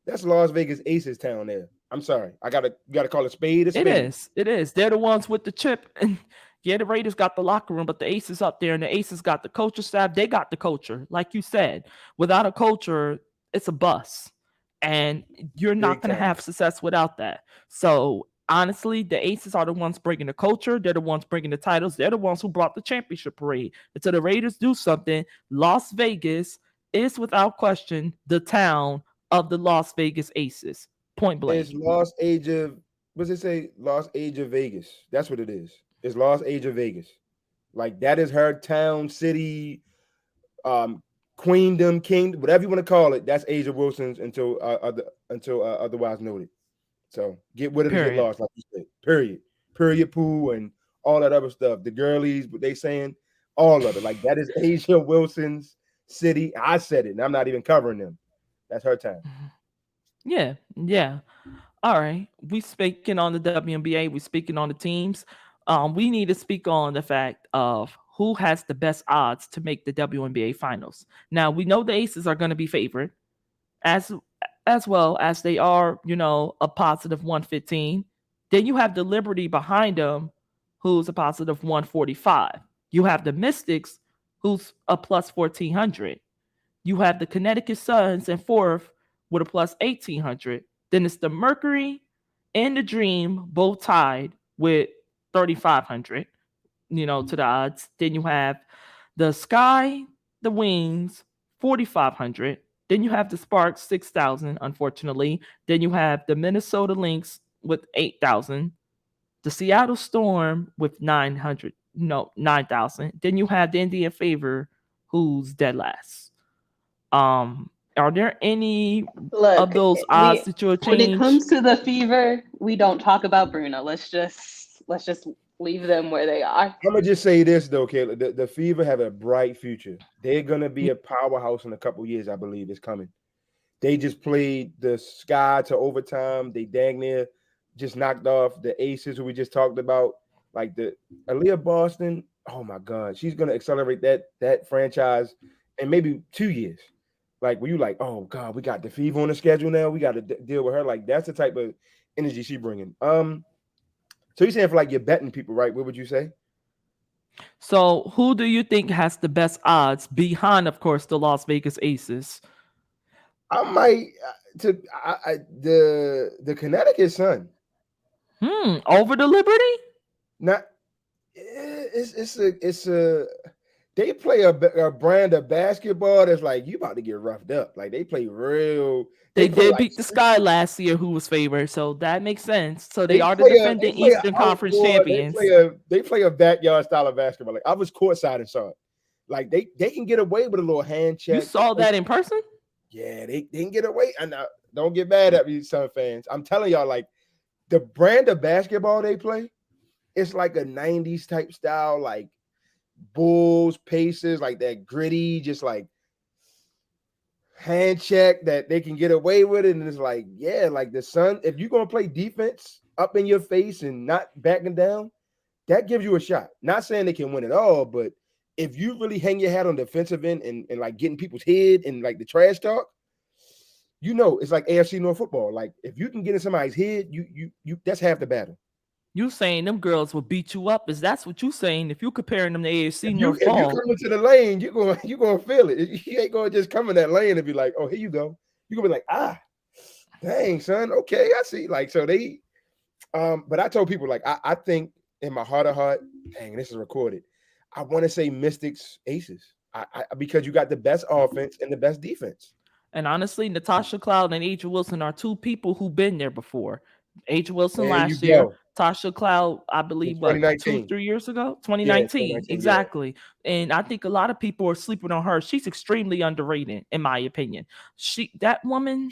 That's Las Vegas Aces town there. I'm sorry. You gotta call a spade a It spade. is. It is. They're the ones with the chip. And yeah, the Raiders got the locker room, but the Aces up there, and the Aces got the culture staff. They got the culture. Like you said, without a culture, it's a bust. And you're not Big going to time. have success without that. So honestly, the Aces are the ones bringing the culture. They're the ones bringing the titles. They're the ones who brought the championship parade. Until the Raiders do something, Las Vegas is without question the town of the Las Vegas Aces. Point It's blank. Lost Age of what's it say? Lost Age of Vegas. That's what it is. It's Lost Age of Vegas. Like that is her town, city, um, queendom, king, whatever you want to call it. That's Asia Wilson's until otherwise noted. So get with it or get Period. lost, like you said. Period. Period. Poo and all that other stuff. The girlies, what they saying, all of it. Like that is Asia Wilson's city. I said it, and I'm not even covering them. That's her time. Yeah, yeah. All right. We speaking on the WNBA. We speaking on the teams. We need to speak on the fact of who has the best odds to make the WNBA finals. Now we know the Aces are going to be favored, as as well as they are, a positive 115. Then you have the Liberty behind them, who's a positive 145. You have the Mystics, who's a plus 1400. You have the Connecticut Suns in fourth with a plus 1800. Then it's the Mercury and the Dream both tied with 3500, to the odds. Then you have the Sky, the Wings, 4500. Then you have the Sparks, 6,000, unfortunately. Then you have the Minnesota Lynx, with 8,000. The Seattle Storm with 900, no, 9,000. Then you have the Indian Fever, who's dead last. Are there any Look, of those odds we that you'll when it change? comes to the Fever, we don't talk about Bruno. Let's just leave them where they are. I'm gonna just say this though, Kayla. The Fever have a bright future. They're gonna be a powerhouse in a couple years. I believe it's coming. They just played the Sky to overtime. They dang near just knocked off the Aces who we just talked about. Like the Aaliyah Boston. Oh my God, she's gonna accelerate that franchise in maybe 2 years. Like were you like, oh God, we got the Fever on the schedule now. We got to deal with her. Like that's the type of energy she bringing. So you're saying for like your betting people, right? What would you say? So, who do you think has the best odds behind, of course, the Las Vegas Aces? I might the Connecticut Sun. Over the Liberty? Not it's a they play a brand of basketball that's like you about to get roughed up. Like they play real. They They play did like beat the Sky last year, who was favored, so that makes sense. So they they are the play a they defending play an Eastern Conference outdoor. champions. They play a backyard style of basketball. Like I was courtside and saw it. Like they can get away with a little hand You check. saw that in person? Yeah, they can get away. And don't get mad at me, Sun fans. I'm telling y'all, like the brand of basketball they play, it's like a 90s type style, like Bulls, Pacers, like that gritty, just like hand check that they can get away with it. And it's like, yeah, like the Sun, if you're gonna play defense up in your face and not backing down, that gives you a shot. Not saying they can win it all, but if you really hang your hat on the defensive end and like getting people's head and like the trash talk, it's like AFC North football. Like if you can get in somebody's head, you that's half the battle. You saying them girls will beat you up? Is that's what you saying? If you comparing them to AFC If you North if you ball, come into the lane, you're gonna feel it. You ain't gonna just come in that lane and be like, oh, here you go. You're gonna be like, dang, son, okay, I see. Like so they but I told people like I think in my heart of heart, dang, this is recorded. I want to say Mystics Aces. Because you got the best offense and the best defense. and honestly, Natasha Cloud and Aja Wilson are two people who've been there before. Aja Wilson There you last year, go. Tasha Cloud, I In believe, what, two, 2019. 3 years ago? Yeah, 2019, 2019. Yeah. exactly. And I think a lot of people are sleeping on her. She's extremely underrated, in my opinion. That woman,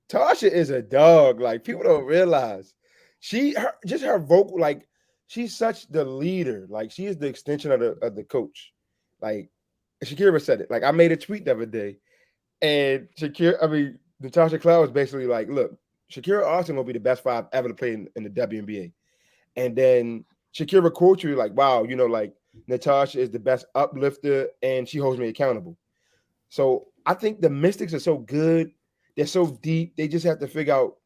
Tasha is a dog. Like people don't realize just her vocal, like she's such the leader. Like she is the extension of the coach. Like Shakira said it. Like I made a tweet the other day, and Natasha Cloud was basically like, "Look, Shakira Austin will be the best five ever to play in the WNBA." And then Shakira quotes you like, "Wow, like Natasha is the best uplifter, and she holds me accountable." So I think the Mystics are so good. They're so deep. They just have to figure out.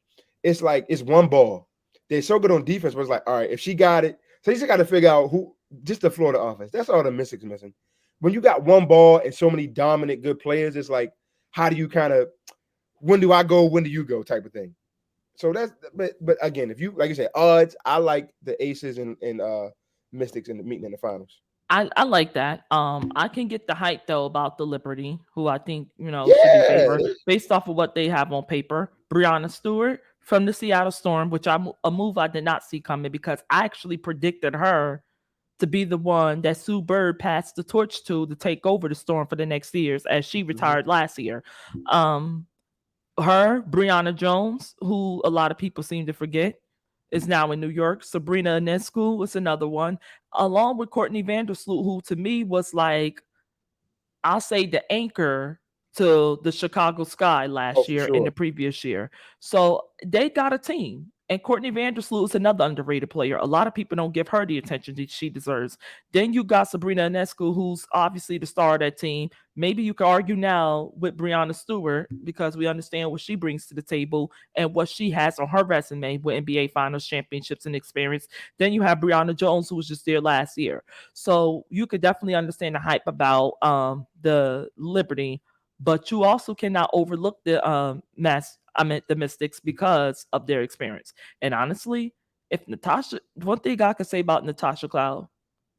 It's like it's one ball. They're so good on defense, but it's like, all right, if she got it, so you just got to figure out who just the Florida offense. That's all the Mystics missing. When you got one ball and so many dominant good players, it's like, how do you kind of when do I go, when do you go type of thing. So that's but again, if you like you said odds, I like the Aces and Mystics in the meeting in the finals. I like that. I can get the hype though about the Liberty, who I think should be Yeah, favored based off of what they have on paper. Brianna Stewart from the Seattle Storm, which a move I did not see coming because I actually predicted her to be the one that Sue Bird passed the torch to take over the Storm for the next years as she retired last year. Um, Brianna Jones, who a lot of people seem to forget, is now in New York. Sabrina Ionescu was another one, along with Courtney Vandersloot, who to me was like, I'll say the anchor to the Chicago Sky oh last for year and the sure. previous year. So they got a team. And Courtney Vandersloot is another underrated player. A lot of people don't give her the attention that she deserves. Then you got Sabrina Ionescu, who's obviously the star of that team. Maybe you could argue now with Brianna Stewart because we understand what she brings to the table and what she has on her resume with NBA Finals championships and experience. Then you have Brianna Jones, who was just there last year. So you could definitely understand the hype about the Liberty, but you also cannot overlook the the Mystics because of their experience. And honestly, if one thing I could say about Natasha Cloud,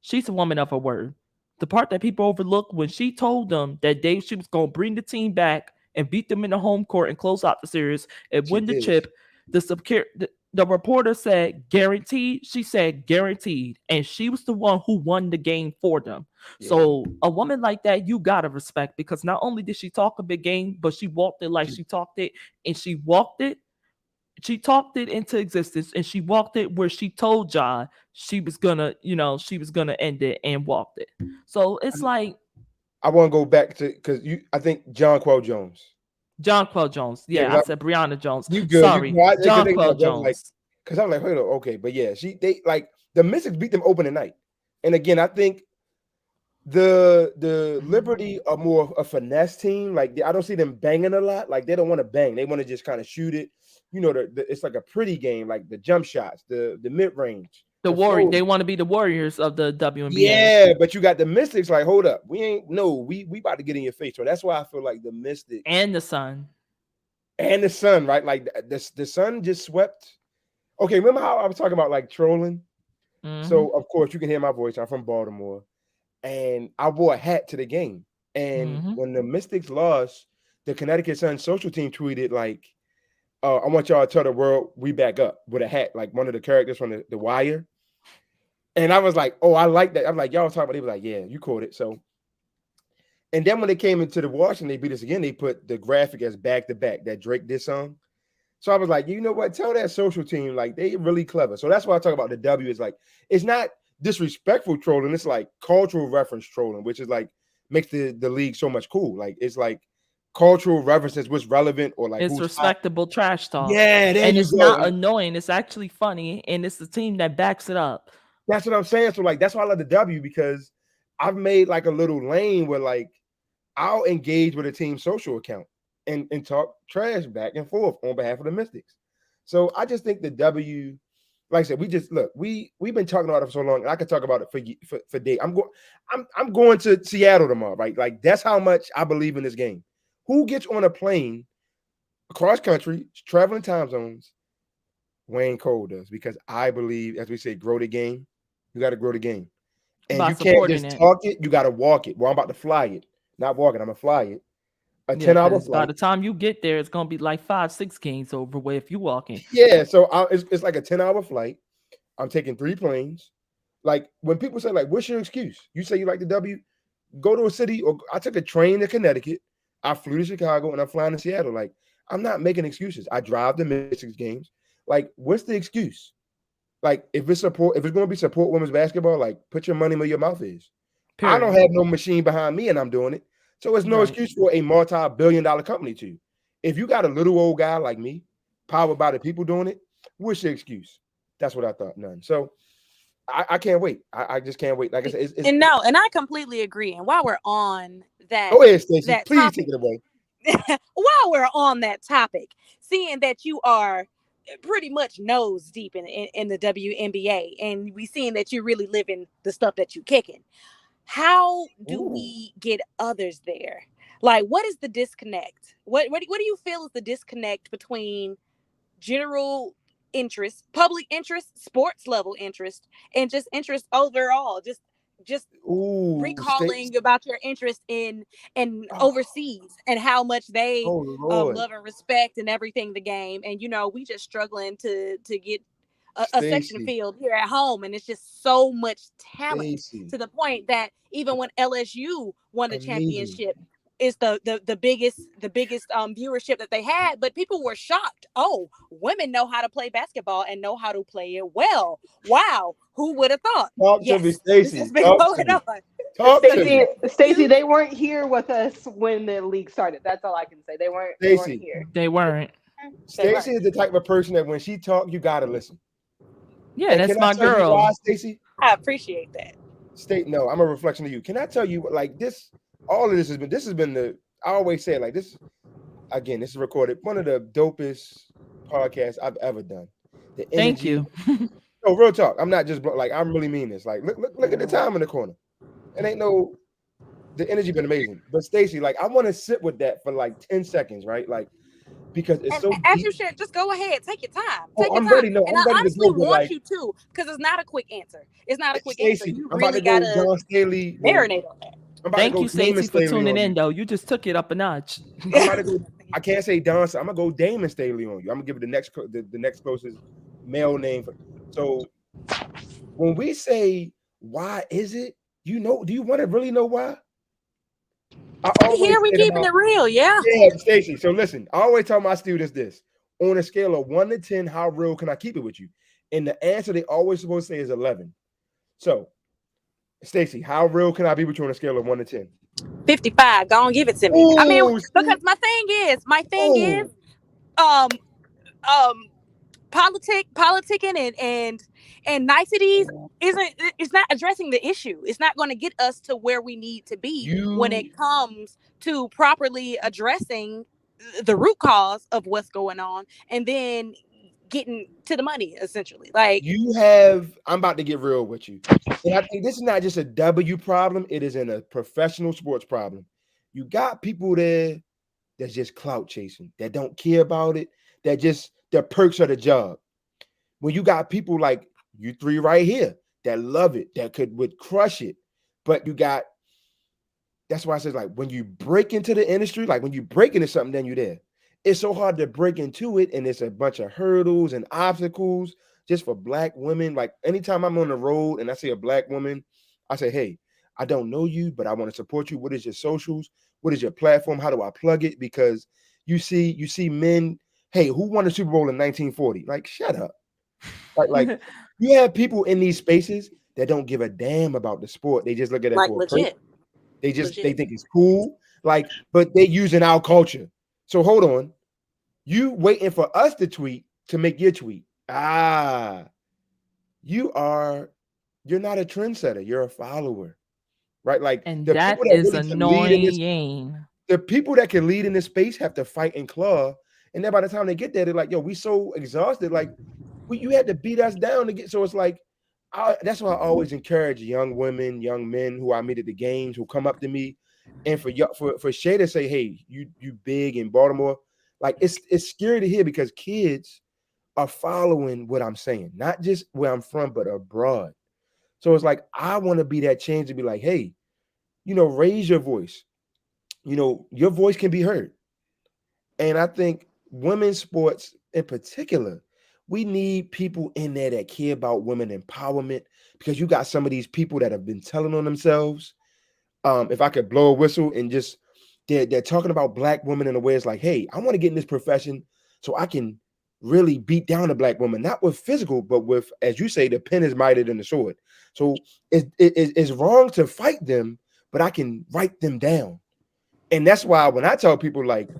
she's a woman of her word. The part that people overlook when she told them that she was going to bring the team back and beat them in the home court and close out the series and She win the did it. chip, the The reporter said guaranteed. She said guaranteed. And she was the one who won the game for them. Yeah, So a woman like that, you gotta respect, because not only did she talk a big game, but she walked it like she, she talked it, and she talked it into existence, and she walked it where she told John she was gonna, she was gonna end it, and walked it. So it's like I want to go back to because I think John Quell Jones. John Quell Jones. Yeah, Yeah, I said Brianna Jones. you good, you Sorry, good. John Quell Jones. Because I'm like, wait, okay, but yeah, they like the Mystics beat them open tonight, and again, I think the Liberty are more a finesse team. Like I don't see them banging a lot. Like they don't want to bang. They want to just kind of shoot it. It's like a pretty game, like the jump shots, the mid range, The the Warrior. flow. They want to be the Warriors of the WNBA. Yeah, but you got the Mystics. Like, hold up, we about to get in your face. So that's why I feel like the Mystics And the Sun. and the Sun, right? Like the Sun just swept. Okay, remember how I was talking about like trolling? Mm-hmm. So of course you can hear my voice. I'm from Baltimore. And I wore a hat to the game. And when the Mystics lost, the Connecticut Sun social team tweeted like, I want y'all to tell the world we back up with a hat, like one of the characters from the Wire. And I was like, oh, I like that. I'm like, y'all talking about it. They was like, yeah, you caught it. So, and then when they came into the Washington, they beat us again. They put the graphic as back to back that Drake did song. So I was like, you know what? Tell that social team, like, they really clever. So that's why I talk about the W is like, it's not disrespectful trolling. It's like cultural reference trolling, which is like makes the league so much cool. Like it's like cultural references, what's relevant or like it's who's respectable trash talk. Yeah, there and you it's go. not annoying. It's actually funny, and it's the team that backs it up. That's what I'm saying. So like that's why I love the W, because I've made like a little lane where like I'll engage with a team social account and talk trash back and forth on behalf of the Mystics. So I just think the W, like I said, we've been talking about it for so long, and I could talk about it for days. I'm going to Seattle tomorrow, right? Like that's how much I believe in this game. Who gets on a plane across country, traveling time zones? Wayne Cole does, because I believe, as we say, grow the game. You got to grow the game, and By you can't supporting just it. talk it. You got to walk it. Well, I'm about to fly it, not walk it. I'm gonna fly it. A Yeah, 10-hour because by flight. the time you get there, it's gonna be like 5-6 games over with if you walking. Yeah, so it's like a 10-hour flight. I'm taking 3 planes. Like when people say, like, what's your excuse? You say you like the W, go to a city, or I took a train to Connecticut. I flew to Chicago and I'm flying to Seattle. Like, I'm not making excuses. I drive the Mystics games. Like, what's the excuse? Like, if it's going to be support women's basketball, like, put your money where your mouth is. I don't Period. have no machine behind me and I'm doing it. So it's no Right. excuse for a multi-billion-dollar company to. If you got a little old guy like me, powered by the people doing it, what's your excuse? That's what I thought. None. So I can't wait. I just can't wait. Like I said, it's And no, and I completely agree. And while we're on that go ahead, Stacy. that Please topic, take it away. while we're on that topic, seeing that you are pretty much nose deep in the WNBA, and we seeing that you're really living the stuff that you kicking. How do Ooh. we get others there? Like, what is the disconnect? What do you feel is the disconnect between general interest, public interest, sports level interest, and just interest overall? Just Ooh, recalling about your interest in oh, overseas and how much they oh Lord, love and respect and everything the game, and we just struggling to get a section Stacy, field here at home, and it's just so much talent Stacy, to the point that even when LSU won the amazing. championship, is the biggest viewership that they had, but people were shocked. Oh, women know how to play basketball and know how to play it well. Wow, who would have thought? Talk to me, Yes, this has Stacy. been Talk to going me. on. Talk to me, Stacy, they weren't here with us when the league started. That's all I can say. They weren't Stacy. here. They weren't. Stacy is the type of person that when she talk, you gotta listen. Yeah, And that's can I my tell you girl. why, Stacy? I appreciate that. No, I'm a reflection of you. Can I tell you, like, this? All of this has been the. I always say it like this. Again, this is recorded. One of the dopest podcasts I've ever done. The Thank energy. you. No, real talk. I'm not just like, I'm really mean this. Like, look at the time in the corner. It ain't no. The energy been amazing. But Stacy, like, I want to sit with that for like 10 seconds, right? Like, because it's And so as deep. you should, just go ahead, take your time, Oh, take your I'm time. ready. No, And I'm I ready to honestly go. But want like, you to, because it's not a quick answer. It's not a quick answer. Stacy, You I'm about really to go gotta John Staley mode. marinate on that. I'm about Thank to you, go Damon Stacey, for Staley tuning on in, you. though. You just took it up a notch. I'm about to go. I can't say Don. I'm gonna go Damon Staley on you. I'm gonna give it the next closest male name. So when we say why is it, do you want to really know why? I We here, always we say to keeping my it real, yeah. yeah, Stacy. So listen, I always tell my students this: on a scale of 1 to 10, how real can I keep it with you? And the answer they always supposed to say is 11. So, Stacy, how real can I be with you on a scale of 1 to 10? 55. Go on, give it to me. I mean, Oh, because see, my thing is, oh, um, um, politicking and niceties isn't it's not addressing the issue. It's not going to get us to where we need to be when you it comes to properly addressing the root cause of what's going on, and then getting to the money essentially. Like, you have. I'm about to get real with you, and I think this is not just a W problem. It is in a professional sports problem. You got people there that's just clout chasing, that don't care about it, that just the perks of the job. When you got people like you three right here that love it, that would crush it, but you got that's why I said like when you break into the industry, like when you break into something, then you're there. It's so hard to break into it, and it's a bunch of hurdles and obstacles just for black women. Like anytime I'm on the road and I see a black woman, I say, "Hey, I don't know you, but I want to support you. What is your socials? What is your platform? How do I plug it?" Because you see men, hey, who won the Super Bowl in 1940? Like, shut up. Like you have people in these spaces that don't give a damn about the sport. They just look at it for a perk. legit, They legit. think it's cool. Like, but they using our culture. So hold on. You waiting for us to tweet to make your tweet. You are you're not a trendsetter, you're a follower. Right? Like And the people that that is really can lead in this annoying. the people that can lead in this space have to fight and claw. And then by the time they get there, they're like, yo, we so exhausted. Like, you had to beat us down to get. So it's like, that's why I always encourage young women, young men who I meet at the games who come up to me, and for Shay to say, hey, you big in Baltimore, like it's scary to hear because kids are following what I'm saying, not just where I'm from, but abroad. So it's like I want to be that change to be like, hey, raise your voice. Your voice can be heard. And I think women's sports in particular, we need people in there that care about women empowerment because you got some of these people that have been telling on themselves. If I could blow a whistle and just they're talking about black women in a way it's like, hey, I want to get in this profession so I can really beat down a black woman, not with physical, but with, as you say, the pen is mightier than the sword. So it's wrong to fight them, but I can write them down. And that's why when I tell people like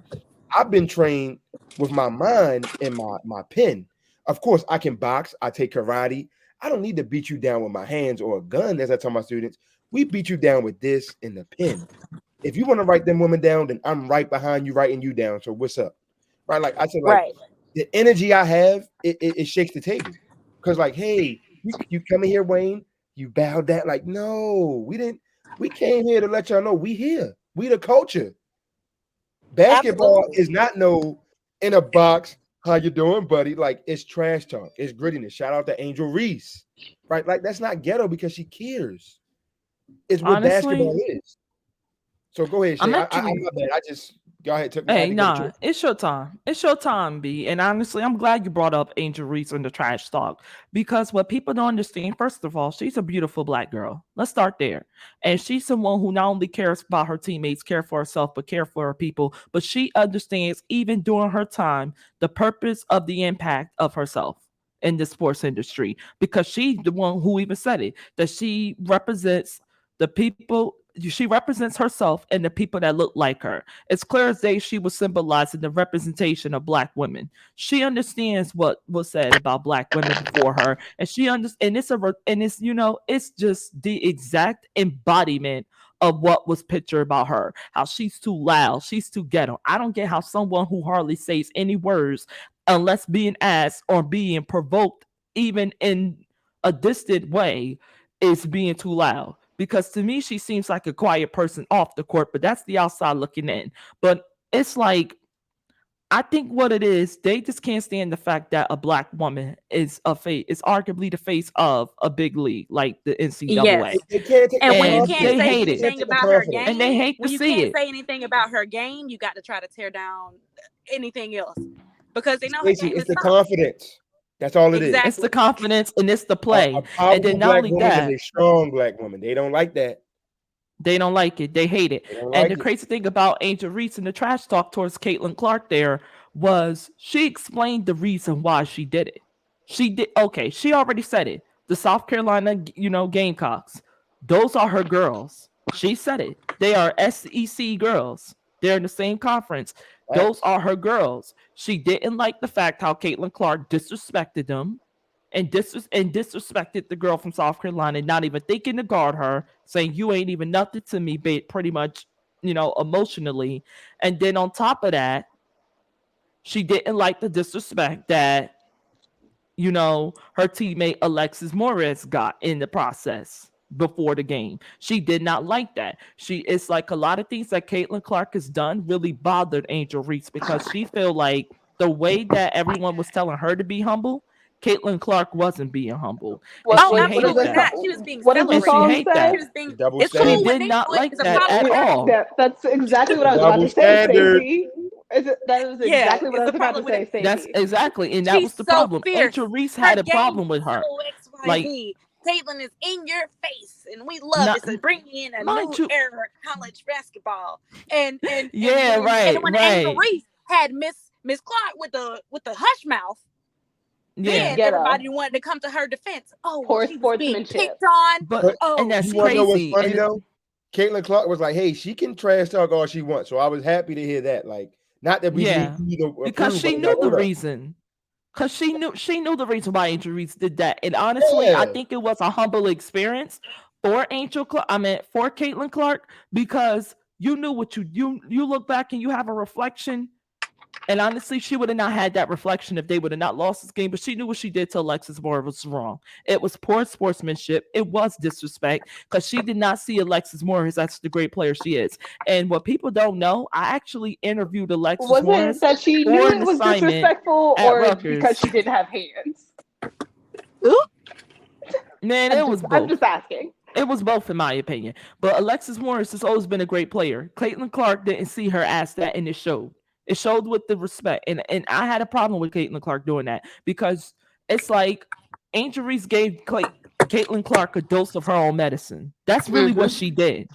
I've been trained with my mind and my pen. Of course, I can box. I take karate. I don't need to beat you down with my hands or a gun, as I tell my students. We beat you down with this and the pen. If you want to write them women down, then I'm right behind you, writing you down. So what's up? Right? Like I said, like Right. the energy I have, it shakes the table. Because like, hey, you come in here, Wayne. You bowed down. Like, no, we didn't. We came here to let y'all know we here. We the culture. Basketball Absolutely. is not no in a box. How you doing, buddy? Like it's trash talk. It's grittiness. Shout out to Angel Reese, right? Like that's not ghetto because she cares. It's what Honestly, basketball is. So go ahead, Shay. I'm I'm actually not bad. I just go ahead. Took me. I had Hey, to get a nah, choice. it's your time. It's your time, B. And honestly, I'm glad you brought up Angel Reese and the trash talk because what people don't understand, first of all, she's a beautiful black girl. Let's start there. And she's someone who not only cares about her teammates, care for herself, but care for her people. But she understands, even during her time, the purpose of the impact of herself in the sports industry because she's the one who even said it that she represents the people. She represents herself and the people that look like her. It's clear as day she was symbolizing the representation of black women. She understands what was said about black women before her, and she understands. And it's it's just the exact embodiment of what was pictured about her. How she's too loud, she's too ghetto. I don't get how someone who hardly says any words, unless being asked or being provoked, even in a distant way, is being too loud because to me she seems like a quiet person off the court, but that's the outside looking in. But it's like I think what it is, they just can't stand the fact that a black woman is arguably the face of a big league like the Yes. NCAA, They can't take the And when you and can't confidence. they say They hate it, can't anything take the about her confidence. and they game, hate to when you see can't it. say anything about her game, you got to try to tear down anything else because they know her Stacey, game it's is the solid. confidence. That's all it is. It's the Exactly. confidence and it's the A play. And then powerful not black only woman is that, a strong black woman. They don't like that. they don't like it. They hate it. They don't And like the it. crazy thing about Angel Reese and the trash talk towards Caitlin Clark there was she explained the reason why she did it. She did okay. She already said it. The South Carolina, Gamecocks. Those are her girls. She said it. They are SEC girls. They're in the same conference. Those Facts. are her girls. She didn't like the fact how Caitlin Clark disrespected them and disrespected the girl from South Carolina, not even thinking to guard her, saying you ain't even nothing to me, pretty much, emotionally. And then on top of that, she didn't like the disrespect that her teammate Alexis Morris got in the process before the game. She did not like that. It's like a lot of things that Caitlin Clark has done really bothered Angel Reese because she feel like the way that everyone was telling her to be humble, Caitlin Clark wasn't being humble, and What Oh, she what is hated absolutely it? that. not. She was being What does the And she celebrated. song hate She say? was that. The being. double It's She cool standard. when did they do not it. like It's a that at problem with her. all. That's exactly what The I was about double to say, standard. Stacey. That is Yeah, exactly what I it's was a about to problem with say, her. That's Stacey. exactly, and that She's was the so problem. fierce. Angel Reese Her had a game problem with her. so Like, XYZ. Caitlin is in your face, and we love not it. So bringing in a mind new you. era of college basketball. And Yeah, when Angel right. Reese had Miss Clark with the hush mouth, Yeah. then Ghetto. everybody wanted to come to her defense. Oh well, Poor she was being sportsmanship. picked on. But But and Oh, that's you want to know what's crazy. funny And though? Caitlin Clark was like, "Hey, she can trash talk all she wants." So I was happy to hear that. Like, not that we need yeah, you to because approve, but she I'm like, knew the hold up, reason. Because she knew the reason why Angel Reese did that. And honestly, I yeah, think it was a humble experience for for Caitlin Clark, because you knew what you look back and you have a reflection. And honestly, she would have not had that reflection if they would have not lost this game. But she knew what she did to Alexis Moore was wrong. It was poor sportsmanship. It was disrespect because she did not see Alexis Moore as that's the great player she is. And what people don't know, I actually interviewed Alexis Was it Morris that she knew for an it was assignment disrespectful at or because Rutgers. she didn't have hands? ooh, Man, I'm it just was I'm both. just asking. It was both, in my opinion. But Alexis Morris has always been a great player. Caitlin Clark didn't see her as that, and it showed. It showed with the respect. And I had a problem with Caitlin Clark doing that because it's like Angel Reese gave Caitlin Clark a dose of her own medicine. That's really what she did.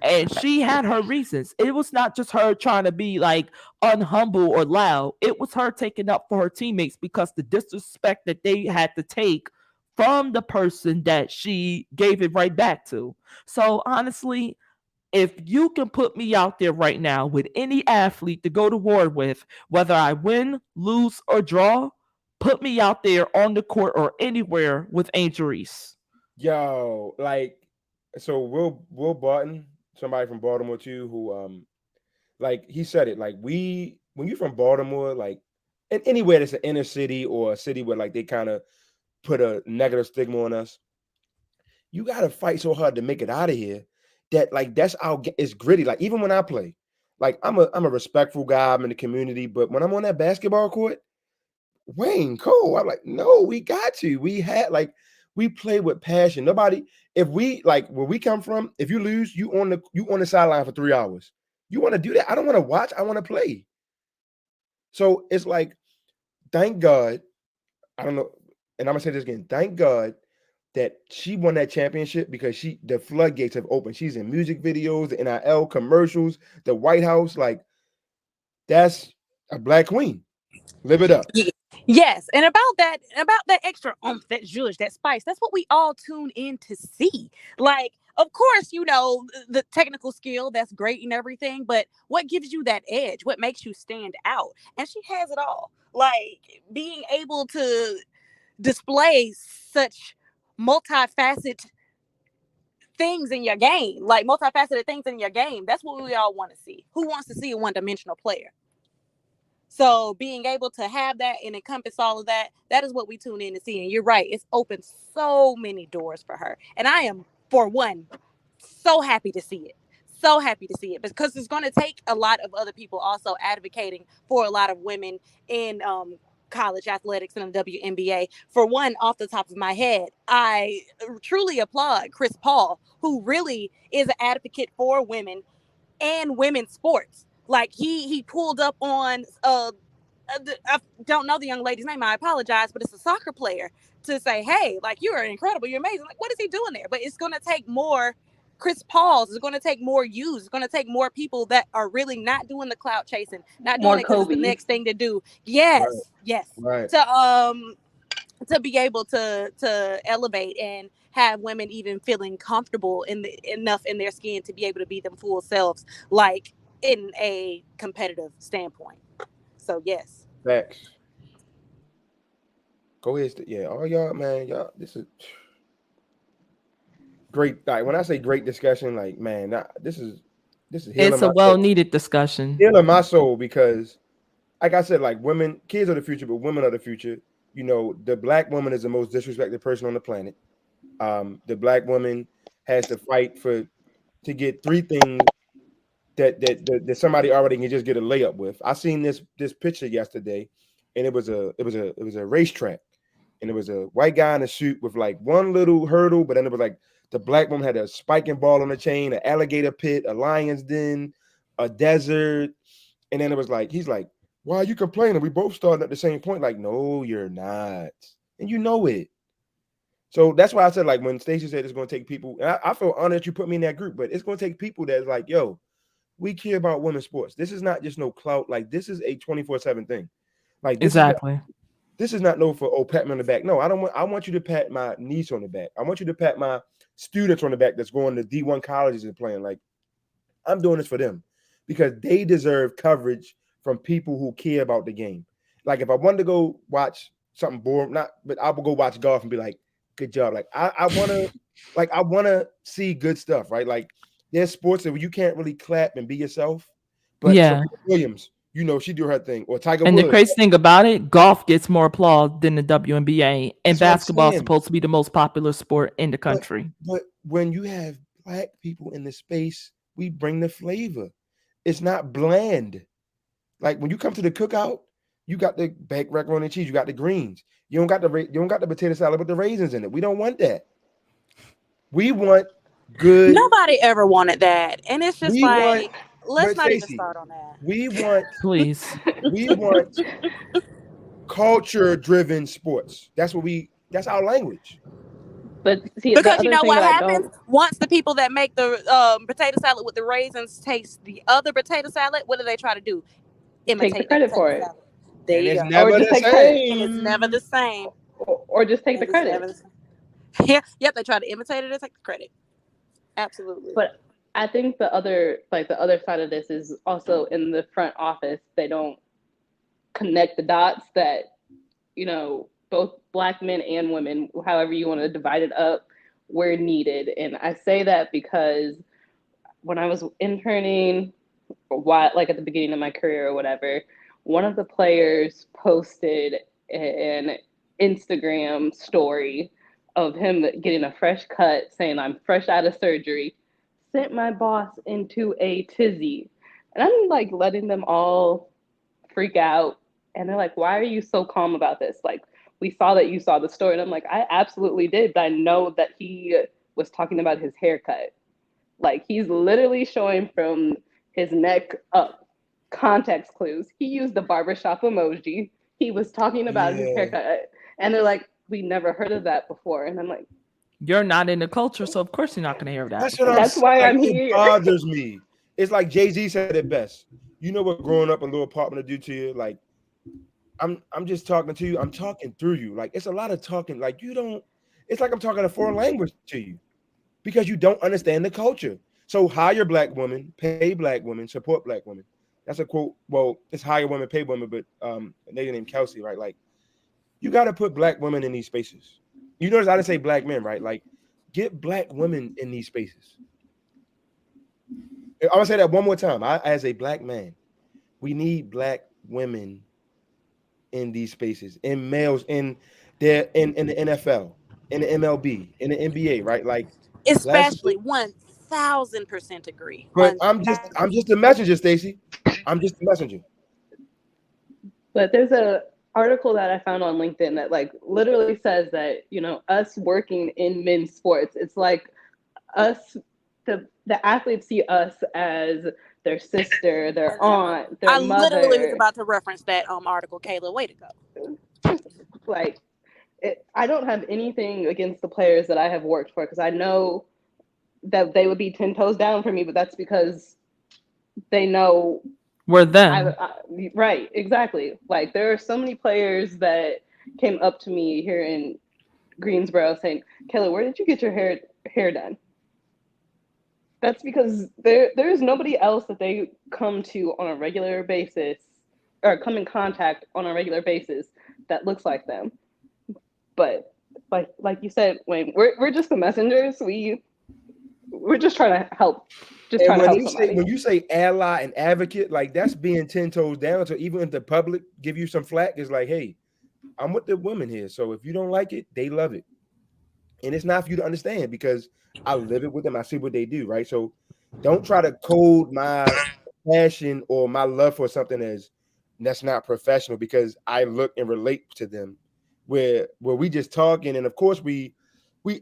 And she had her reasons. It was not just her trying to be like unhumble or loud. It was her taking up for her teammates because the disrespect that they had to take from the person that she gave it right back to. So honestly, if you can put me out there right now with any athlete to go to war with, whether I win, lose, or draw, put me out there on the court or anywhere with Angel Reese. yo, like, so Will Barton, somebody from Baltimore too, who like he said it, like when you're from Baltimore, like, and anywhere that's an inner city or a city where like they kind of put a negative stigma on us, you got to fight so hard to make it out of here that like that's our it's gritty. Like even when I play, like I'm a respectful guy. I'm in the community, but when I'm on that basketball court, Wayne Cole, I'm like, no, we got to. We had like we play with passion. Nobody, if we like where we come from, if you lose, you on the sideline for 3 hours. You want to do that? I don't want to watch. I want to play. So it's like, thank God. I don't know, and I'm gonna say this again. Thank God that she won that championship because the floodgates have opened. She's in music videos, the NIL commercials, the White House. Like that's a black queen. Live it up. yes, and about that extra oomph, that zhuzh, that spice, that's what we all tune in to see. Like, of course, the technical skill, that's great and everything, but what gives you that edge? What makes you stand out? And she has it all. Like being able to display such multifaceted things in your game, like multifaceted things in your game. That's what we all want to see. Who wants to see a one-dimensional player? So being able to have that and encompass all of that, that is what we tune in to see. And you're right, it's opened so many doors for her. And I am, for one, so happy to see it. So happy to see it because it's going to take a lot of other people also advocating for a lot of women in college athletics and the WNBA. For one, off the top of my head, I truly applaud Chris Paul, who really is an advocate for women and women's sports. Like he pulled up on I don't know the young lady's name. I apologize, but it's a soccer player to say, "Hey, like you are incredible, you're amazing." Like, what is he doing there? But it's going to take more Chris Pauls. It's going to take more yous. It's going to take more people that are really not doing the clout chasing, not doing More it because it's the Kobe's. next thing to do. Right, Yes, yes. right. To be able to elevate and have women even feeling comfortable enough in their skin to be able to be them full selves, like in a competitive standpoint. So yes. Facts. Go ahead. Yeah, all y'all, man, y'all. This is great. Like when I say great discussion, like man, this is healing It's a my well soul. needed discussion. Healing my soul because, like I said, like women, kids are the future, but women are the future. You know, the black woman is the most disrespected person on the planet. The black woman has to fight to get three things that somebody already can just get a layup with. I seen this picture yesterday, and it was a racetrack, and it was a white guy in a suit with like one little hurdle, but then it was like the black woman had a spiking ball on the chain, an alligator pit, a lion's den, a desert, and then it was like he's like, "Why are you complaining? We both started at the same point." Like, no, you're not, and you know it. So that's why I said, like, when Stacey said it's going to take people, and I feel honored that you put me in that group, but it's going to take people that's like, yo, we care about women's sports. This is not just no clout. Like, this is a 24/7 thing. Like, Exactly. this is not no for pat me on the back. No, I want you to pat my niece on the back. I want you to pat my students on the back that's going to D1 colleges and playing. Like, I'm doing this for them because they deserve coverage from people who care about the game. Like if I wanted to go watch something boring, not, but I will go watch golf and be like, good job. Like I wanna see good stuff, right? Like there's sports that you can't really clap and be yourself, but Yeah. Serena Williams, you know, she do her thing, or Tiger And the Woods. crazy thing about it, golf gets more applause than the WNBA, and That's what I'm basketball is saying. supposed to be the most popular sport in the But country. but when you have black people in the space, we bring the flavor. It's not bland. Like when you come to the cookout, you got the baked macaroni and cheese, you got the greens. You don't got the potato salad with the raisins in it. We don't want that. We want good. Nobody ever wanted that. And it's just We want, like, let's but not even Stacey, start on that. we want Please. we want culture driven sports. That's our language. But see, the Because you other know thing what that I happens? don't Once the people that make the potato salad with the raisins taste the other potato salad, what do they try to do? take the Imitate that credit potato for it, salad. There And you it's go. or never just the take credit, And it's never same. the same. or just take the It is never credit. the same. Yeah, yep, they try to imitate it and take the credit. Absolutely. But I think the other side of this is also in the front office. They don't connect the dots that both black men and women, however you want to divide it up, were needed. And I say that because when I was interning, like at the beginning of my career or whatever, one of the players posted an Instagram story of him getting a fresh cut, saying, "I'm fresh out of surgery," sent my boss into a tizzy. And I'm like letting them all freak out. And they're like, "Why are you so calm about this? Like, we saw that you saw the story." And I'm like, "I absolutely did. But I know that he was talking about his haircut. Like, he's literally showing from his neck up. Context clues. He used the barbershop emoji. He was talking about his Yeah. haircut." And they're like, "We never heard of that before." And I'm like, You're not in the culture, so of course you're not going to hear that That's what I'm before. "That's saying. why Like I'm it here." bothers me. It's like Jay-Z said it best. You know what growing up in a little apartment to do to you? Like I'm just talking to you. I'm talking through you. Like it's a lot of talking. Like you don't. It's like I'm talking a foreign language to you because you don't understand the culture. So hire black women, pay black women, support black women. That's a quote. Well, it's hire women, pay women, but a lady named Kelsey, right? Like you got to put black women in these spaces. You notice I didn't say black men, right? Like get black women in these spaces. I'm gonna say that one more time. As a black man, we need black women in these spaces, in males, in the NFL, in the MLB, in the NBA, right? Like let's get, Especially 1000% agree. but One I'm thousand. just a messenger, Stacy. I'm just a messenger. But there's a article that I found on LinkedIn that like literally says that, us working in men's sports, it's like us the athletes see us as their sister, their And aunt, I their literally was mother. about to reference that article. Kayla, way to go. Like, I don't have anything against the players that I have worked for because I know that they would be 10 toes down for me, but that's because they know We're them. right, exactly. Like, there are so many players that came up to me here in Greensboro saying, Kaila, where did you get your hair done? That's because there's nobody else that they come to on a regular basis or come in contact on a regular basis that looks like them. But like you said, Wayne, we're just the messengers. We're just trying to help, And when you say somebody. ally and advocate, like that's being 10 toes down. So even if the public give you some flack, it's like, hey, I'm with the women here. So if you don't like it, they love it. And it's not for you to understand because I live it with them. I see what they do, right? So don't try to code my passion or my love for something as that's not professional because I look and relate to them. Where we just talking, and of course we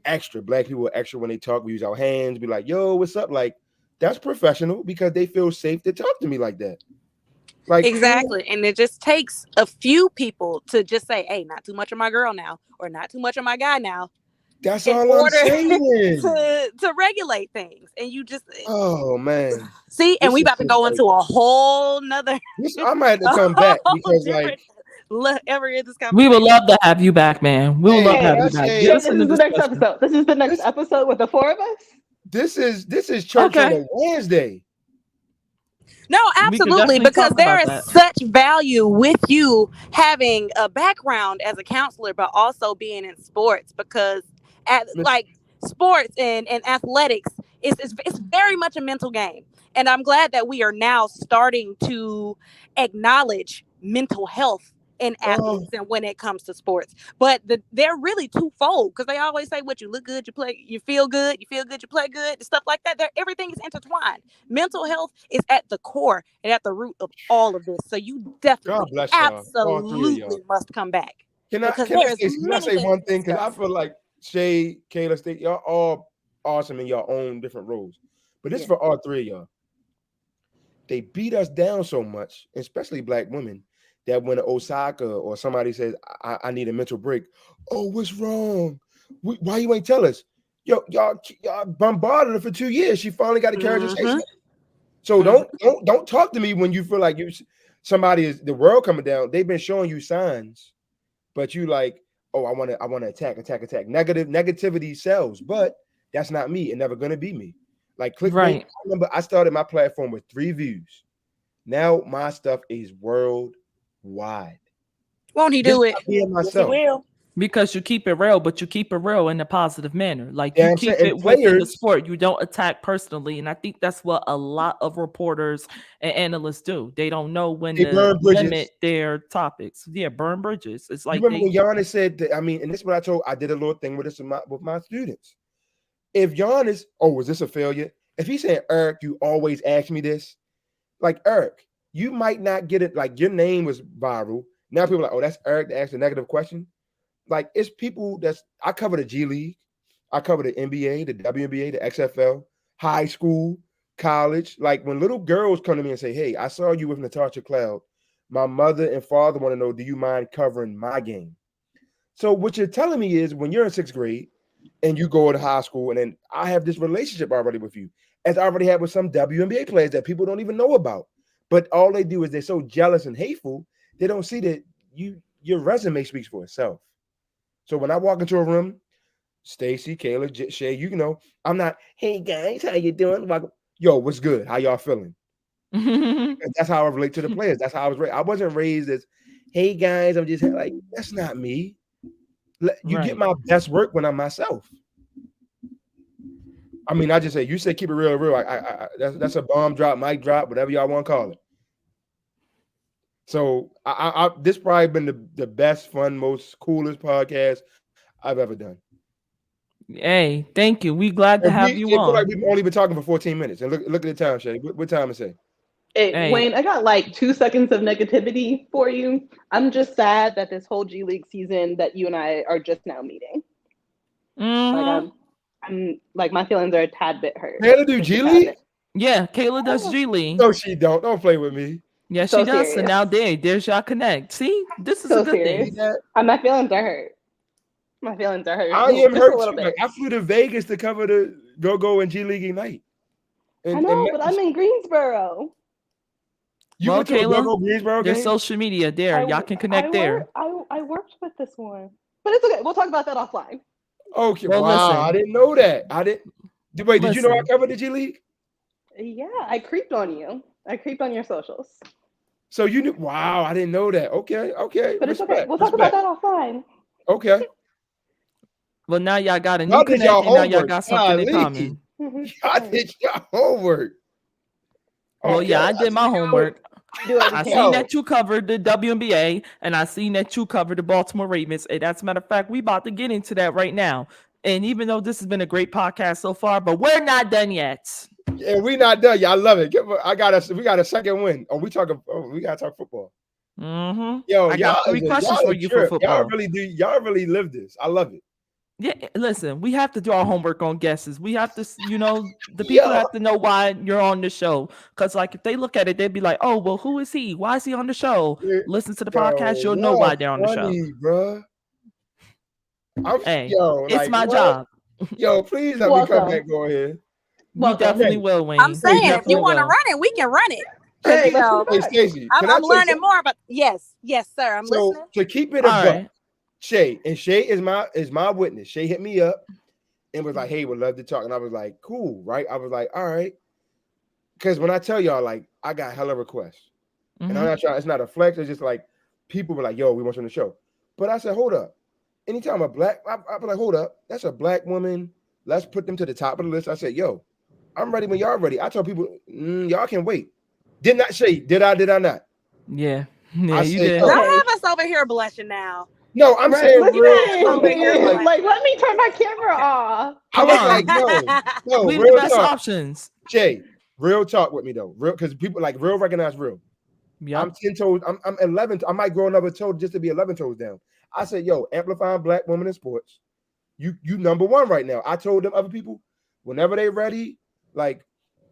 extra black people are extra when they talk. We use our hands, be like, yo, what's up? Like that's professional because they feel safe to talk to me like that. Like Exactly. And it just takes a few people to just say, hey, not too much of my girl now, or not too much of my guy now, that's in all I'm order saying. to regulate things. And you just Oh man, see, and this we is about to just go like into a whole nother this. I might have to a come back whole because like different area of this We would conversation. love to have you back, man. We would hey, love to when have Hey, I you back. Get say us this in the is the next discussion. episode. This is the next this, episode with the four of us. this is church on Okay. a Wednesday. No, We could absolutely, definitely because talk there about is that. such value with you having a background as a counselor, but also being in sports because at Miss- like sports and athletics it's very much a mental game. And I'm glad that we are now starting to acknowledge mental health in Oh athletes and when it comes to sports. But they're really twofold because they always say what you look good, you play, you feel good, you play good, stuff like that. Everything is intertwined. Mental health is at the core and at the root of all of this. So you God definitely, bless y'all, all three of y'all. absolutely must come back Can I because can I there is say can I many say things one to thing? Because I discuss. feel like SHAE, Kaila, State, y'all all awesome in your own different roles. But this is Yeah. for all three of y'all. They beat us down so much, especially black women, that when Osaka or somebody says, I need a mental break, oh, what's wrong? Why you ain't tell us? Yo, y'all bombarded her for 2 years. She finally got the courage to say Mm-hmm. something. So Mm-hmm. don't talk to me when you feel like somebody is the world coming down. They've been showing you signs, but you like, oh, I want to attack. Negativity sells, but that's not me and never gonna be me. Like clickbait. Right. I remember I started my platform with 3 views. Now my stuff is worldwide. Won't he Just do by it? being Yes, he myself. will. Because you keep it real, but you keep it real in a positive manner. Like Yeah, you I'm saying, keep and it within the players, sport. You don't attack personally. And I think that's what a lot of reporters and analysts do. They don't know when they to burn bridges. limit their topics. Yeah, burn bridges. It's You like remember they when Giannis said that, I mean, and this is what I told, I did a little thing with this with my students. If Giannis, oh, was this a failure? If he said, Eric, you always ask me this, like Eric, you might not get it. Like your name was viral. Now people are like, oh, that's Eric to ask a negative question. Like it's people I cover the G League, I cover the NBA, the WNBA, the XFL, high school, college. Like when little girls come to me and say, hey, I saw you with Natasha Cloud. My mother and father want to know, do you mind covering my game? So what you're telling me is when you're in 6th grade and you go to high school, and then I have this relationship already with you, as I already had with some WNBA players that people don't even know about. But all they do is they're so jealous and hateful, they don't see that your resume speaks for itself. So when I walk into a room, Stacy, Kaila, SHAE, you know, I'm not, hey guys, how you doing? Yo, what's good? How y'all feeling? And that's how I relate to the players. That's how I was raised. I wasn't raised as, hey guys, I'm just like, that's not me. You get right. my best work when I'm myself. I mean, I just say, you say keep it real, real. That's a bomb drop, mic drop, whatever y'all want to call it. So this probably been the best, fun, most coolest podcast I've ever done. Hey, thank you. We glad to And have you it feel like on. we've only been talking for 14 minutes. And look at the time, SHAE. What time is it? Hey, Hey. Wayne, I got like 2 seconds of negativity for you. I'm just sad that this whole G League season that you and I are just now meeting. Like Mm-hmm. I'm like my feelings are a tad bit hurt. Taylor do Just a G tad League? bit. Yeah, Kaila does Oh, G League. No, she don't. Don't play with me. Yeah, she so does. So now serious. there's y'all connect. See, this is a So good See thing. serious. that? My feelings are hurt. My feelings are hurt I am just a hurt little too. Like bit. I flew to Vegas to cover the Go and G League Ignite, I and know, met but the, I'm in Greensboro. you Well, went to a Kayla, Go Greensboro there's game. social media there. Y'all can I connect work there. I worked with this one, but it's okay. We'll talk about that offline. Okay, Well, wow, I listen, didn't know that. I didn't. Wait, did you know I listen. covered the G League? Yeah, I creeped on you. I creeped on your socials, So you knew? Wow, I didn't know that. Okay, okay, but it's okay. respect, We'll talk about respect. that offline. Okay, Well, now y'all got a new y'all did y'all connect, and now y'all homework. got something in Golly, common. y'all did y'all homework. Well, Okay, yeah, Hey, I I did see my you. homework. do as you I can. seen Yo, that you covered the WNBA, and I seen that you covered the Baltimore Ravens. And as a matter of fact, we about to get into that right now. And even though this has been a great podcast so far, but we're not done yet. and we not done. Y'all love it. I got us. We got a second win. Oh, we talking. Oh, we gotta talk football. Yo, I got three questions y'all for a you for trip. Y'all football. really do. Y'all really live this. I love it. Yeah, listen, we have to do our homework on guesses. We have to, the people Yo, have to know why you're on the show. Because, like, if they look at it, they'd be like, oh, well, who is he? Why is he on the show? Listen to the podcast, you'll know y'all why they're on the show. funny, bruh. Hey, Yo, it's like my what? job. Yo, please let me come back Welcome, on here. We welcome. definitely Hey, will, I'm Wayne. We saying if you definitely yo, want to will. run it, we can run it. Cause hey, you Let's know bring it hey, back. Stacy, I'm, can I I'm say learning something? more about. Yes, yes, sir. I'm So listening. to keep it a All buck, right. Shay, and Shay is my witness. Shay hit me up and was like, "Hey, would love to talk," and I was like, "Cool, right?" I was like, "All right," because when I tell y'all, like, I got hella requests, and I'm Mm-hmm. not trying. It's not a flex. It's just like people were like, "Yo, we want you on the show," but I said, "Hold up." Anytime a black, I be like, "Hold up, that's a black woman. Let's put them to the top of the list." I said, "Yo, I'm ready when y'all ready." I told people, y'all can wait. Did not say, did I? Did I not? Yeah. Yeah, I you said, did. Don't yo, Okay, have us over here blushing now. no, I'm right. saying You got us real over here talk. Like, Listen, like blushing. let me turn my camera off. I Come was like, on. no, We the real best talk. options. Jay, real talk with me though. Real, because people like real recognize real. I'm Yep. 10 toes, I'm 11. I might grow another toe just to be 11 toes down. I said, yo, amplifying black women in sports. You number one right now. I told them other people, whenever they ready, like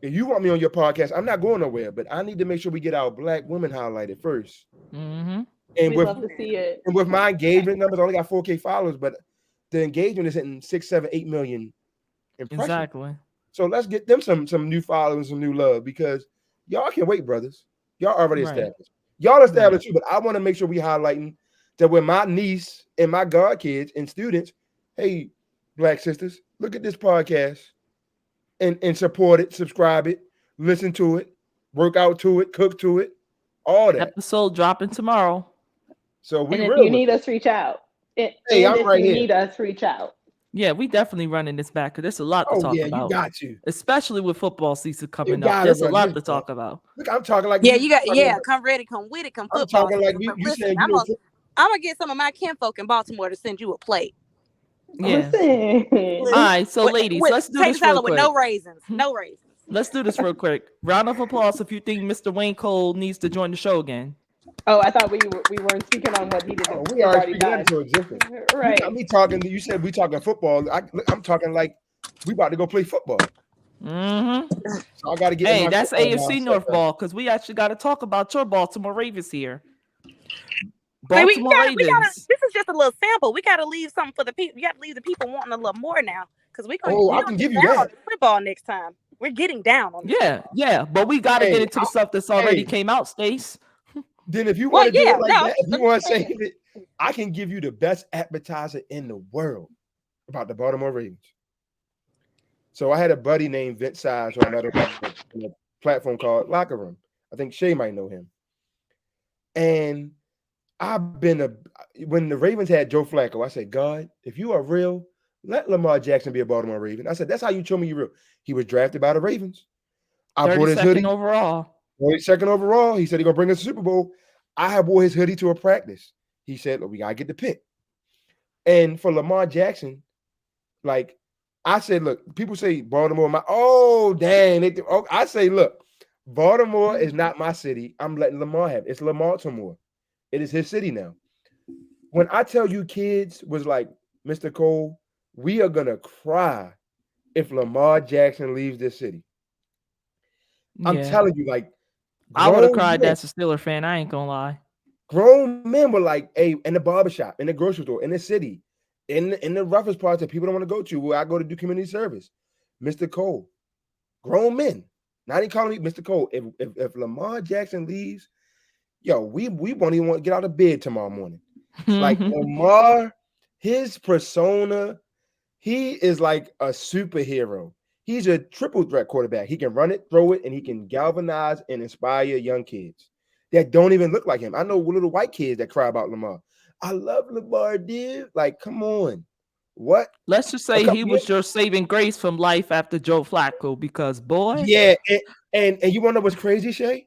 if you want me on your podcast, I'm not going nowhere, but I need to make sure we get our black women highlighted first. Mm-hmm. And We'd with love to see it. my engagement numbers, I only got 4K followers, but the engagement is hitting 6, 7, 8 million impressions. Exactly. So let's get them some new followers, some new love because y'all can wait, brothers. Y'all already Right. established. Y'all Right. established too, but I want to make sure we highlighting that when my niece and my god kids and students, hey, black sisters, look at this podcast and support it, subscribe it, listen to it, work out to it, cook to it, all that. Episode dropping tomorrow. So we And if real you with need it. us, reach out. Hey, And I'm if right you here. need us, reach out. Yeah, we definitely running this back because there's a lot to Oh talk yeah, you about, got to. especially with football season You coming up. gotta There's a run lot this to back. talk about. Look, I'm talking like Yeah, we you got. talking Yeah, about, come ready, come with it, come I'm football talking like season. So you listen, saying you know I'm gonna get some of my kinfolk in Baltimore to send you a plate. Yeah. Listen. All right. So, ladies, With let's do potato this real salad with quick. no raisins, no raisins. Let's do this real quick. Round of applause if you think Mr. Wayne Cole needs to join the show again. Oh, I thought we weren't speaking on what he did. oh, we Is already already speaking that done. into existence. You got Right. me talking. You said we talking football. I'm talking like we about to go play football. Mm-hmm. So I got to get in Hey, my that's football AFC mindset North now. ball because we actually got to talk about your Baltimore Ravens here. I mean, Baltimore we gotta. Ravens. This is just a little sample. We gotta leave something for the people. We gotta leave the people wanting a little more now, because Oh, we I gonna can get give you down on that. the football next time. We're getting down on this Yeah, football. yeah, but we got to get Hey, into the stuff that's already hey. came out, Stace. Then if you Well, want to do yeah, it like no, that, if you I'm just want to say saying. it, I can give you the best appetizer in the world about the Baltimore Ravens. So I had a buddy named Vince Sides who I met on a platform called Locker Room. I think Shay might know him. And I've been when the Ravens had Joe Flacco, I said, God, if you are real, let Lamar Jackson be a Baltimore Raven. I said, that's how you show me you're real. He was drafted by the Ravens. I bought his 32nd hoodie, overall. 42nd overall. He said he's gonna bring us a Super Bowl. I have wore his hoodie to a practice. He said, look, we gotta get the pick. And for Lamar Jackson, like I said, look, people say Baltimore, oh dang. I say, look, Baltimore is not my city. I'm letting Lamar have it. It's Lamar Baltimore. It is his city now. When I tell you kids was like, Mr. Cole, we are gonna cry if Lamar Jackson leaves this city. I'm Yeah. telling you, like I would have grown cried men, as a Steeler fan. I ain't gonna lie. grown men were like, hey, in the barbershop, in the grocery store, in the city, in the roughest parts that people don't want to go to, where I go to do community service. Mr. Cole, grown men, not even calling me Mr. Cole. If Lamar Jackson leaves, yo, we won't even want to get out of bed tomorrow morning. Like Lamar, his persona, he is like a superhero. He's a triple threat quarterback. He can run it, throw it, and he can galvanize and inspire young kids that don't even look like him. I know little white kids that cry about Lamar. I love Lamar, dude. Like, come on. What? Let's just A say couple he years? was your saving grace from life after Joe Flacco because boy, Yeah, and you want to know what's crazy, Shay?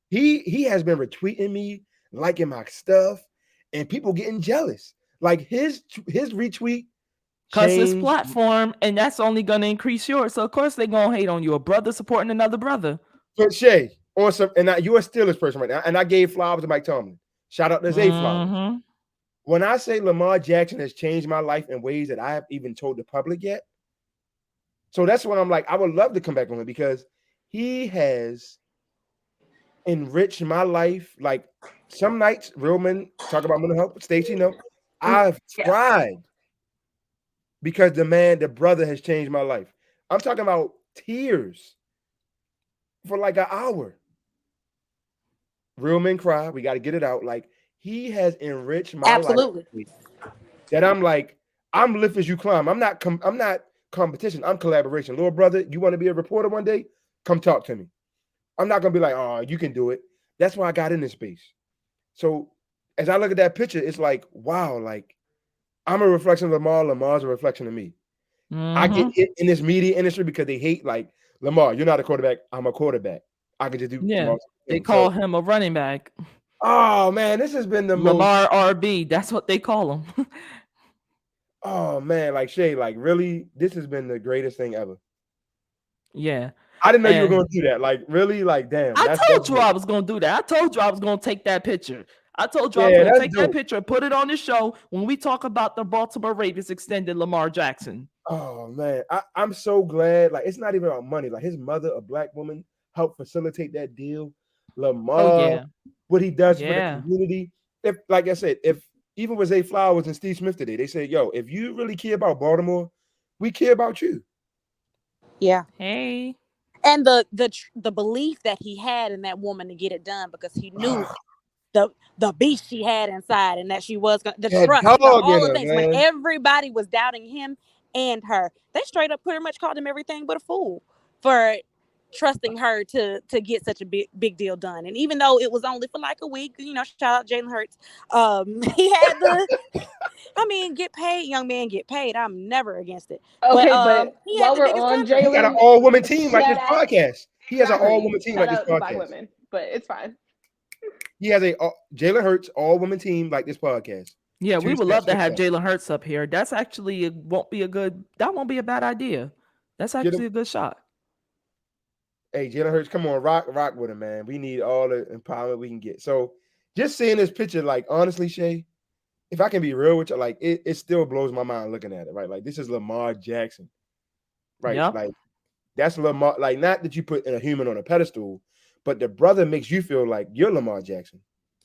He has been retweeting me, liking my stuff, and people getting jealous. Like his retweet cause his changed. platform, and that's only gonna increase yours. So of course they gonna hate on you. A brother supporting another brother. But Shay, on some, and you're a Steelers person right now, and I gave flowers to Mike Tomlin. Shout out to Zay Flowers. Mm-hmm. When I say Lamar Jackson has changed my life in ways that I have even told the public yet, so that's when I'm like, I would love to come back on it because he has enriched my life. Like some nights, real men talk about mental health. Stacy, no, I've Yes. cried because the brother has changed my life. I'm talking about tears for like an hour. Real men cry. We got to get it out. Like he has enriched my life Absolutely. that I'm like, I'm lift as you climb. I'm not competition. I'm collaboration. Little brother, you want to be a reporter one day? Come talk to me. I'm not gonna be like, oh, you can do it. That's why I got in this space. So as I look at that picture, it's like, wow, like I'm a reflection of Lamar. Lamar's a reflection of me. I get Mm-hmm. it in this media industry because they hate like Lamar. You're not a quarterback. I'm a quarterback. I can just do Yeah. multiple They things. So, call him a running back. oh man, this has been the most. Lamar RB. That's what they call him. Oh man, like Shay, like really, this has been the greatest thing ever. Yeah. I didn't know you were And going to do that. Like really, like damn, I that's told you dope. I was gonna do that. I told you I was gonna take that picture. I told you I was Yeah, gonna that's take that dope. picture and put it on the show when we talk about the Baltimore Ravens extended Lamar Jackson. Oh man, I'm so glad. Like it's not even about money. Like his mother, a black woman, helped facilitate that deal. Oh Lamar, yeah. what he does for the Yeah. community. If, like I said, if even with Zay Flowers and Steve Smith today, they said, "Yo, if you really care about Baltimore, we care about you." Yeah. Hey. And the belief that he had in that woman to get it done because he knew the beast she had inside and that she was gonna, the That trust, dog in all the her, things. When man. everybody was doubting him and her, they straight up pretty much called him everything but a fool for trusting her to get such a big deal done. And even though it was only for like a week, shout out Jalen Hurts. He had the, I mean, get paid, young man, get paid. I'm never against it. But Okay, but he had while the we're biggest on He contract. got an Jalen, all woman team like shout this out podcast. He has an all exactly. woman team Shout like this out the black podcast. women, but it's fine. He has a Jalen Hurts all woman team like this podcast. Yeah, we Two would steps love to have success. Jalen Hurts up here. That's actually it won't be a good that won't be a bad idea. That's Get actually him. a good shot. Hey, Jalen Hurts, come on, rock with him, man. We need all the empowerment we can get. So, just seeing this picture, like honestly, Shay, if I can be real with you, like it still blows my mind looking at it, right? Like this is Lamar Jackson, right? Yep. Like that's Lamar. Like not that you put a human on a pedestal, but the brother makes you feel like you're Lamar Jackson.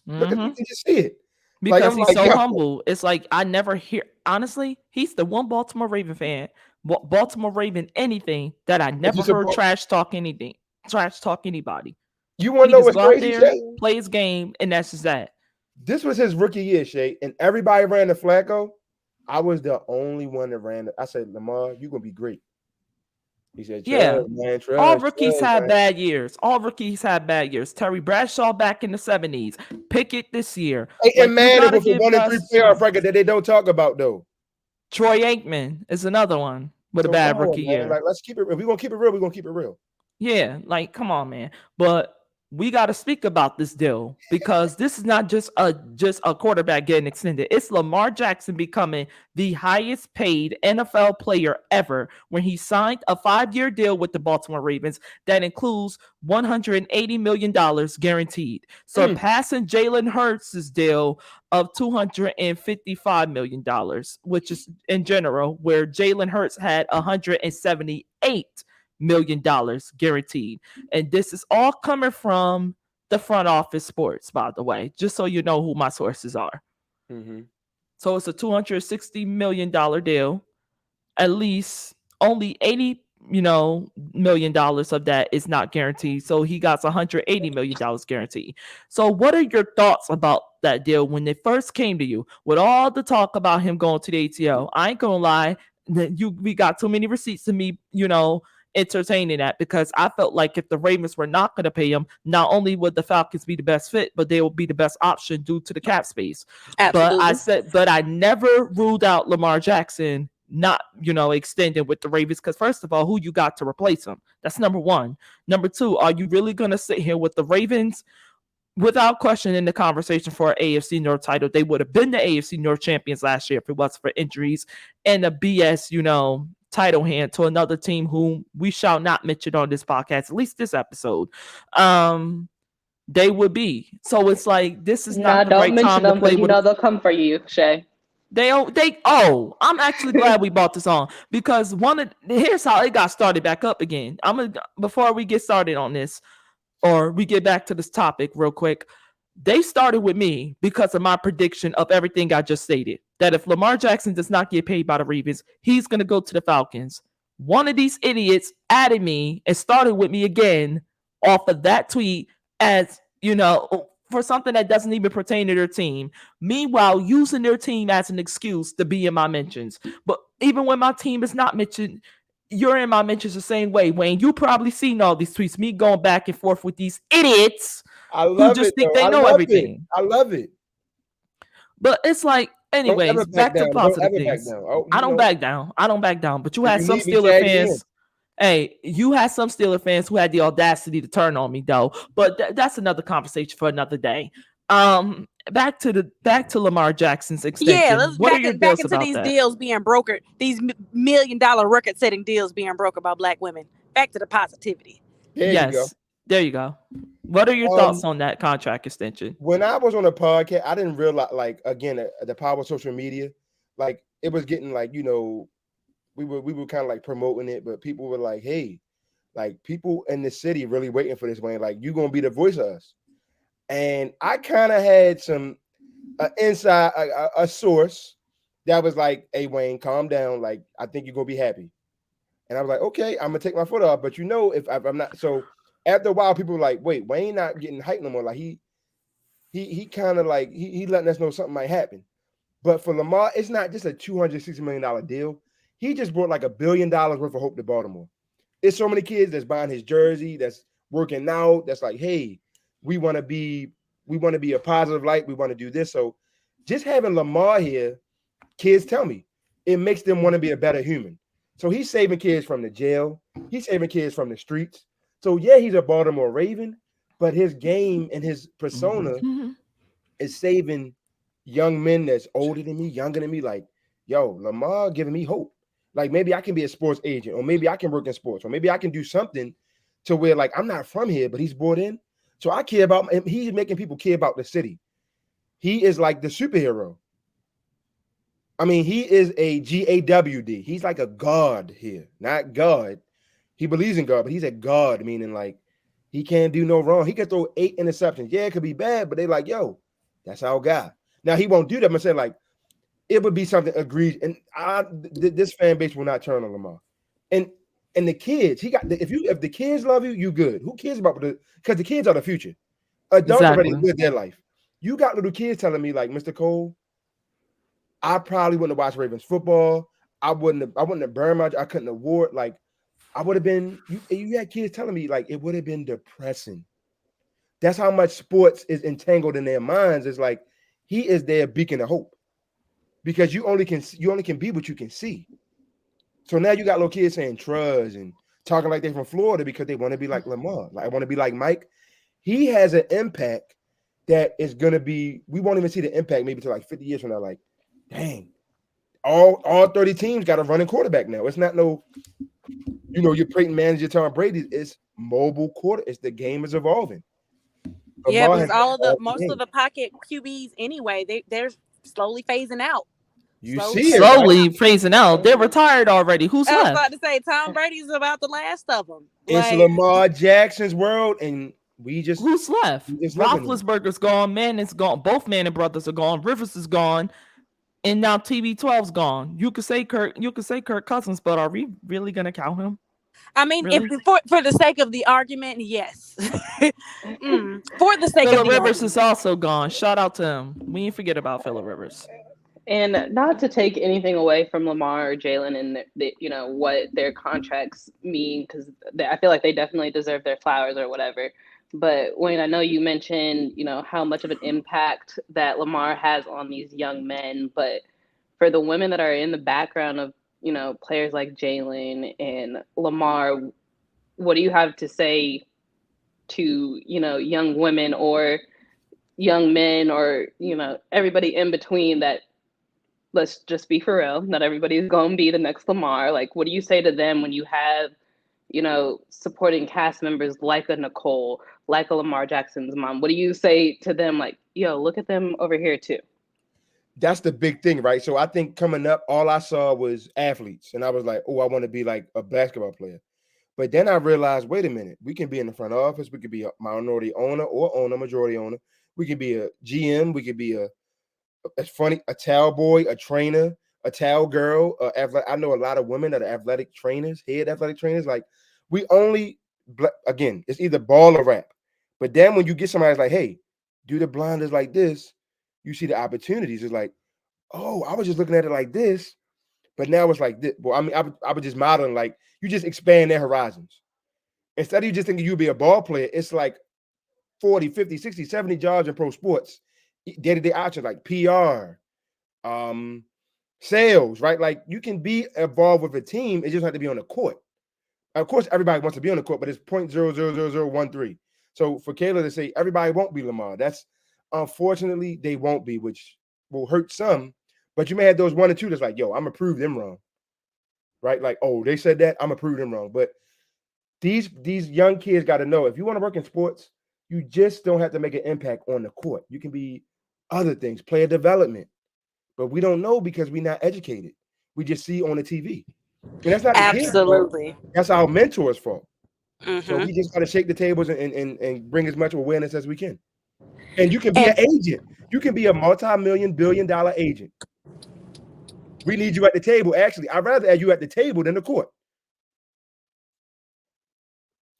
Look at you Mm-hmm. can just see it. Like Because I'm he's like, so yo, humble. It's like I never hear honestly, he's the one Baltimore Raven fan, Baltimore Raven anything that I if you never heard support, trash talk anything, trash talk anybody. you want to He know just what's go out crazy, there, Shay? play his game, and that's just that. This was his rookie year, Shay, and everybody ran the Flacco. I was the only one that ran. I said, Lamar, you're gonna be great. He said, Yeah. trust, man, All trust, rookies had man. bad years. All rookies had bad years. Terry Bradshaw back in the 70s. Pickett this year. Hey, and Like you man, it gotta was a give 1-3 guys a playoff chance. record that they don't talk about though. Troy Aikman is another one with a So come bad on, rookie man. year. Like, let's keep it real. If we're gonna keep it real, we're gonna keep it real. Yeah, like come on, man. But we got to speak about this deal because this is not just a quarterback getting extended. It's Lamar Jackson becoming the highest paid NFL player ever when he signed a 5-year deal with the Baltimore Ravens that includes $180 million guaranteed, Mm. surpassing Jalen Hurts' deal of $255 million, which is in general where Jalen Hurts had $178 million guaranteed. And this is all coming from the front office sports, by the way, just so you know who my sources are. Mm-hmm. So it's a $260 million deal. At least only 80 million dollars of that is not guaranteed, so he got 180 million dollars guaranteed. So what are your thoughts about that deal when it first came to you, with all the talk about him going to the ATL? I ain't gonna lie, we got too many receipts to me entertaining that, because I felt like if the Ravens were not going to pay him, not only would the Falcons be the best fit, but they would be the best option due to the cap space. Absolutely. But I never ruled out Lamar Jackson not extending with the Ravens, because first of all, who you got to replace him? That's number one. Number two, are you really going to sit here with the Ravens? Without question, in the conversation for an AFC North title, they would have been the AFC North champions last year if it wasn't for injuries and a BS title hand to another team whom we shall not mention on this podcast, at least this episode. They would be. So it's like, this is Nah, not the don't right mention time to them play because you with. know they'll come for you, Shay. I'm actually glad we bought this on, because here's how it got started back up again. Before we get started on this, or we get back to this topic real quick, they started with me because of my prediction of everything I just stated, that if Lamar Jackson does not get paid by the Ravens, he's going to go to the Falcons. One of these idiots added me and started with me again off of that tweet, as for something that doesn't even pertain to their team. Meanwhile, using their team as an excuse to be in my mentions. But even when my team is not mentioned, you're in my mentions the same way, Wayne. You probably seen all these tweets, me going back and forth with these idiots I who love just it think though. they I know love it. everything. I love it. But it's like, Don't ever anyways, back back to down. Don't positive ever back things. down. Oh, I don't back down. I don't back down. But you if had you some need me, Steeler tag me in. fans. Hey, you had some Steeler fans who had the audacity to turn on me, though. But that's another conversation for another day. Back to Lamar Jackson's Yeah, extension. let's What are back your back deals into about these that? deals being brokered, these $1 million record-setting deals being brokered by Black women. Back to the positivity. There you go. Yes, there you go. What are your thoughts on that contract extension? When I was on a podcast, I didn't realize, like, again, the power of social media, like, it was getting like, we were kind of like promoting it, but people were like, hey, like, people in the city really waiting for this, Wayne. Like, you gonna be the voice of us. And I kind of had some inside a source that was like, hey, Wayne, calm down. Like, I think you're gonna be happy. And I was like, okay, I'm gonna take my foot off. But if I'm not, so after a while, people were like, wait, Wayne not getting hyped no more. Like he kind of like he letting us know something might happen. But for Lamar, it's not just a $260 million deal. He just brought like $1 billion worth of hope to Baltimore. There's so many kids that's buying his jersey, that's working out, that's like, hey, we want to be a positive light. We want to do this. So just having Lamar here, kids tell me, it makes them want to be a better human. So he's saving kids from the jail. He's saving kids from the streets. So yeah, he's a Baltimore Raven, but his game and his persona is saving young men that's older than me, younger than me. Like, yo, Lamar giving me hope. Like, maybe I can be a sports agent, or maybe I can work in sports, or maybe I can do something to where, like, I'm not from here, but he's brought in. So I care about him. He's making people care about the city. He is like the superhero. I mean, he is a GAWD. He's like a god here, not God. He believes in God, but he's a god, meaning like he can't do no wrong. He can throw 8 interceptions. Yeah, it could be bad, but they like, yo, that's our guy. Now he won't do that. I'm saying, like, it would be something agreed, and this fan base will not turn on Lamar. And the kids, if the kids love you, you good. Who cares about because the kids are the future. Adults already live their life. You got little kids telling me, like, Mr. Cole, I probably wouldn't have watched Ravens football. I wouldn't have burned my. I couldn't award. Like, I would have been. You had kids telling me, like, it would have been depressing. That's how much sports is entangled in their minds. It's like he is their beacon of hope, because you only can be what you can see. So now you got little kids saying truz and talking like they're from Florida because they want to be like Lamar. Like, I want to be like Mike. He has an impact that is going to be. We won't even see the impact maybe till like 50 years from now. Like, dang, all 30 teams got a running quarterback now. It's not no, your Peyton manager Tom Brady. It's mobile quarter. It's the game is evolving. Yeah, because most of the pocket QBs anyway, they're slowly phasing out. You Slowly see it, phasing right? Slowly out. phasing out. They're retired already. Who's I was about left? to say Tom Brady's about the last of them. It's Like, Lamar Jackson's world, and Who's left? we just living in it. Roethlisberger's gone. Manning's gone. Both Manning brothers are gone. Rivers is gone. And now TB12's gone. You could say Kirk Cousins, but are we really gonna count him? I mean, if Really? for the sake of the argument, yes. For the sake of Phillip the Rivers is argument. also gone. Shout out to him. We ain't forget about Phillip Rivers. And not to take anything away from Lamar or Jalen and what their contracts mean, because I feel like they definitely deserve their flowers or whatever. But Wayne, I know you mentioned how much of an impact that Lamar has on these young men, but for the women that are in the background of players like Jalen and Lamar, what do you have to say to young women or young men or everybody in between that, let's just be for real, not everybody's going to be the next Lamar. Like, what do you say to them when you have supporting cast members like a Nicole, like a Lamar Jackson's mom? What do you say to them, like, yo, look at them over here too? That's the big thing, right? So I think coming up, all I saw was athletes, and I was like, oh, I want to be like a basketball player. But then I realized, wait a minute, we can be in the front office, we could be a minority owner or owner, majority owner. We could be a GM, we could be it's funny, a towel boy, a trainer, a towel girl. I know a lot of women that are athletic trainers, head athletic trainers. Like, we only, again, it's either ball or rap. But then when you get somebody that's like, hey, do the blinders like this, you see the opportunities. It's like, oh, I was just looking at it like this, but now it's like this. Well, I mean, I was just modeling, like, you just expand their horizons. Instead of you just thinking you'd be a ball player, it's like 40, 50, 60, 70 jobs in pro sports, day-to-day options like PR, um, sales, right? Like, you can be involved with a team. It just have to be on the court. Of course, everybody wants to be on the court, but it's 0.0000013. So for Kaila to say everybody won't be Lamar, that's unfortunately they won't be, which will hurt some. But you may have those one or two that's like, yo, I'm gonna prove them wrong, right? Like, oh, they said that, I'm gonna prove them wrong. But these young kids got to know, if you want to work in sports, you just don't have to make an impact on the court. You can be other things, player development. But we don't know because we're not educated. We just see on the TV. And that's not the kid's fault. Absolutely. That's our mentor's fault. So Mm-hmm. we just got to shake the tables and bring as much awareness as we can. And you can be And an agent. You can be a multi-million, billion-dollar agent. We need you at the table. Actually, I'd rather have you at the table than the court.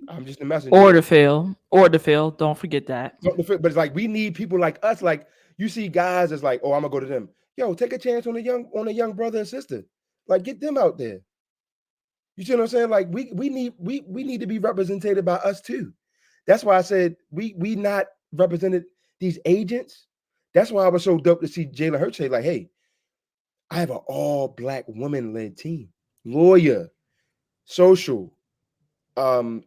I'm just a messenger. Or the field. Don't forget that. But it's like we need people like us. Like, you see guys that's like, oh, I'm gonna go to them. Yo, take a chance on a young brother and sister. Like, get them out there. You see what I'm saying? Like, we need to be represented by us too. That's why I said we not represented these agents. That's why I was so dope to see Jalen Hurts say, like, hey, I have an all black woman led team, lawyer, social,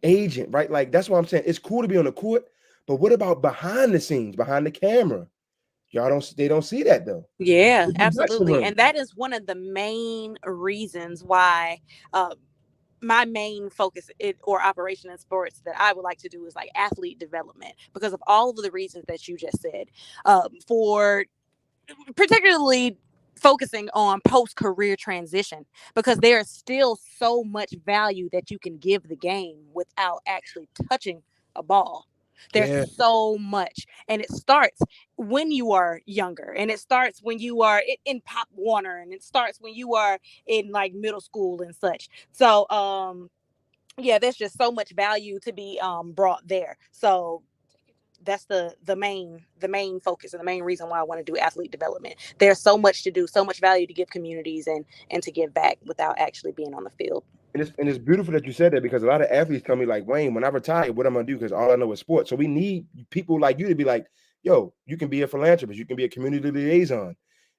agent, right? Like, that's why I'm saying it's cool to be on the court, but what about behind the scenes, behind the camera? They don't see that though. yeah, In the dressing absolutely. room. And that is one of the main reasons why my main focus or operation in sports that I would like to do is like athlete development because of all of the reasons that you just said. For particularly focusing on post career transition because there is still so much value that you can give the game without actually touching a ball. There's Yeah, so much, and it starts when you are younger, and it starts when you are in Pop Warner, and it starts when you are in like middle school and such. So, yeah, there's just so much value to be brought there. So that's the main focus and the main reason why I want to do athlete development. There's so much to do, so much value to give communities and to give back without actually being on the field. and it's beautiful that you said that because a lot of athletes tell me like, Wayne, when I retire, what am I gonna do? Because all I know is sports. So we need people like you to be like, yo, you can be a philanthropist, you can be a community liaison,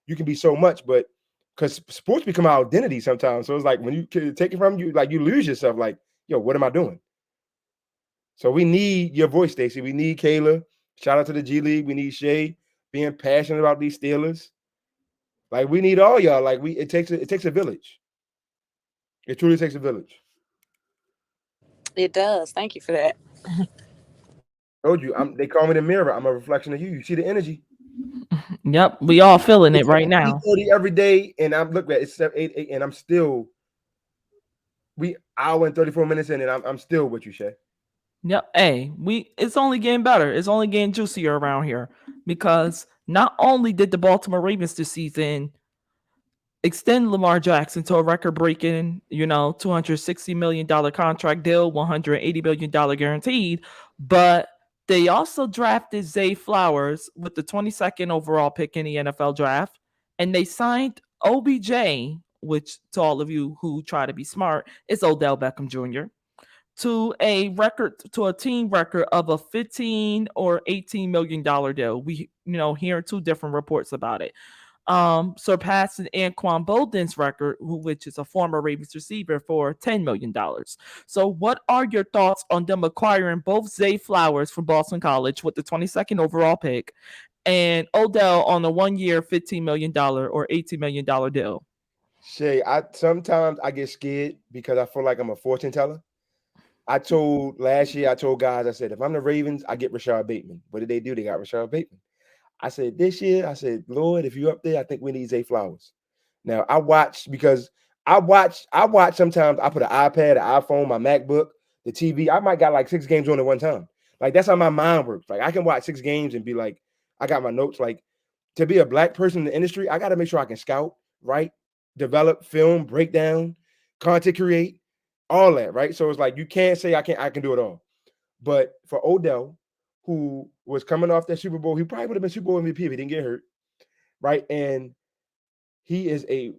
you can be so much, but because sports become our identity sometimes. So it's like when you take it from you, like you lose yourself. Like, yo, what am I doing? So we need your voice, Stacy. We need Kaila. Shout out to the G League. We need SHAE being passionate about these Steelers. Like, we need all y'all. Like, it takes a village. It truly takes a village. It does. Thank you for that. Told you, they call me the mirror. I'm a reflection of you. You see the energy. Yep, we all feeling it It's right eight now. thirty every day, and I'm looking at it's 7, 8, and I'm still we hour and 34 minutes in, and I'm still with you, Shay. Yep. Hey, it's only getting better. It's only getting juicier around here because not only did the Baltimore Ravens this season extend Lamar Jackson to a record-breaking, $260 million contract deal, $180 million guaranteed, but they also drafted Zay Flowers with the 22nd overall pick in the NFL draft, and they signed OBJ, which to all of you who try to be smart is Odell Beckham Jr. to a team record of a 15 or $18 million deal. We hearing two different reports about it. Surpassing Anquan Bolden's record, which is a former Ravens receiver, for $10 million. So, what are your thoughts on them acquiring both Zay Flowers from Boston College with the 22nd overall pick and Odell on a 1 year, $15 million or $18 million deal? Shay, I sometimes I get scared because I feel like I'm a fortune teller. Last year, I told guys, I said, if I'm the Ravens, I get Rashad Bateman. What did they do? They got Rashad Bateman. I said, this year, I said, Lord, if you're up there, I think we need Zay Flowers. Now, I watch sometimes I put an iPad, an iPhone, my MacBook, the TV. I might got like 6 games on at one time. Like, that's how my mind works. Like, I can watch 6 games and be like, I got my notes. Like, to be a black person in the industry, I got to make sure I can scout, write, develop, film, break down, content create, all that, right? So it's like you can't say I can do it all. But for Odell, who was coming off that Super Bowl, he probably would have been Super Bowl MVP if he didn't get hurt, right? And he is a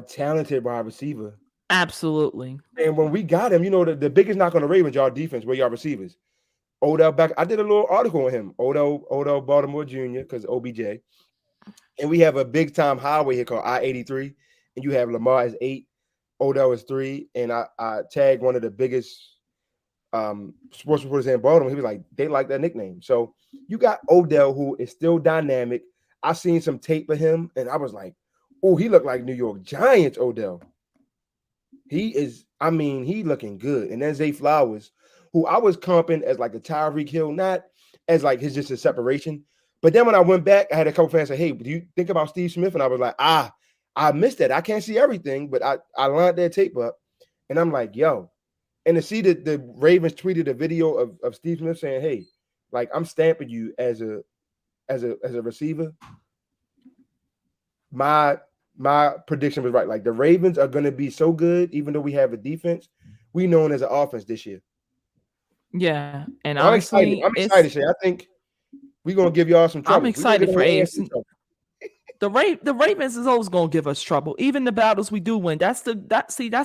talented wide receiver. Absolutely. And when we got him, the biggest knock on the Ravens, y'all defense, were y'all receivers. Odell back. I did a little article on him. Odell Baltimore Jr. because OBJ. And we have a big time highway here called I-83. And you have Lamar as 8, Odell is 3. And I tagged one of the biggest sports reporters in Baltimore. He was like, they like that nickname. So you got Odell, who is still dynamic. I seen some tape of him, and I was like, oh, he looked like New York Giants Odell. He looking good. And then Zay Flowers, who I was comping as like a Tyreek Hill, not as like his just a separation. But then when I went back, I had a couple fans say, hey, do you think about Steve Smith? And I was like, I missed that. I can't see everything, but I lined that tape up. And I'm like, yo. And to see that the Ravens tweeted a video of Steve Smith saying, hey, like, I'm stamping you as a receiver. My prediction was right. Like, the Ravens are going to be so good, even though we have a defense, we known as an offense this year. Yeah, and I'm excited. honestly, I'm excited, Shay. I think we're going to give y'all some I'm trouble. excited for AFC AFC. The Ravens is always gonna give us trouble. Even the battles we do win. That's the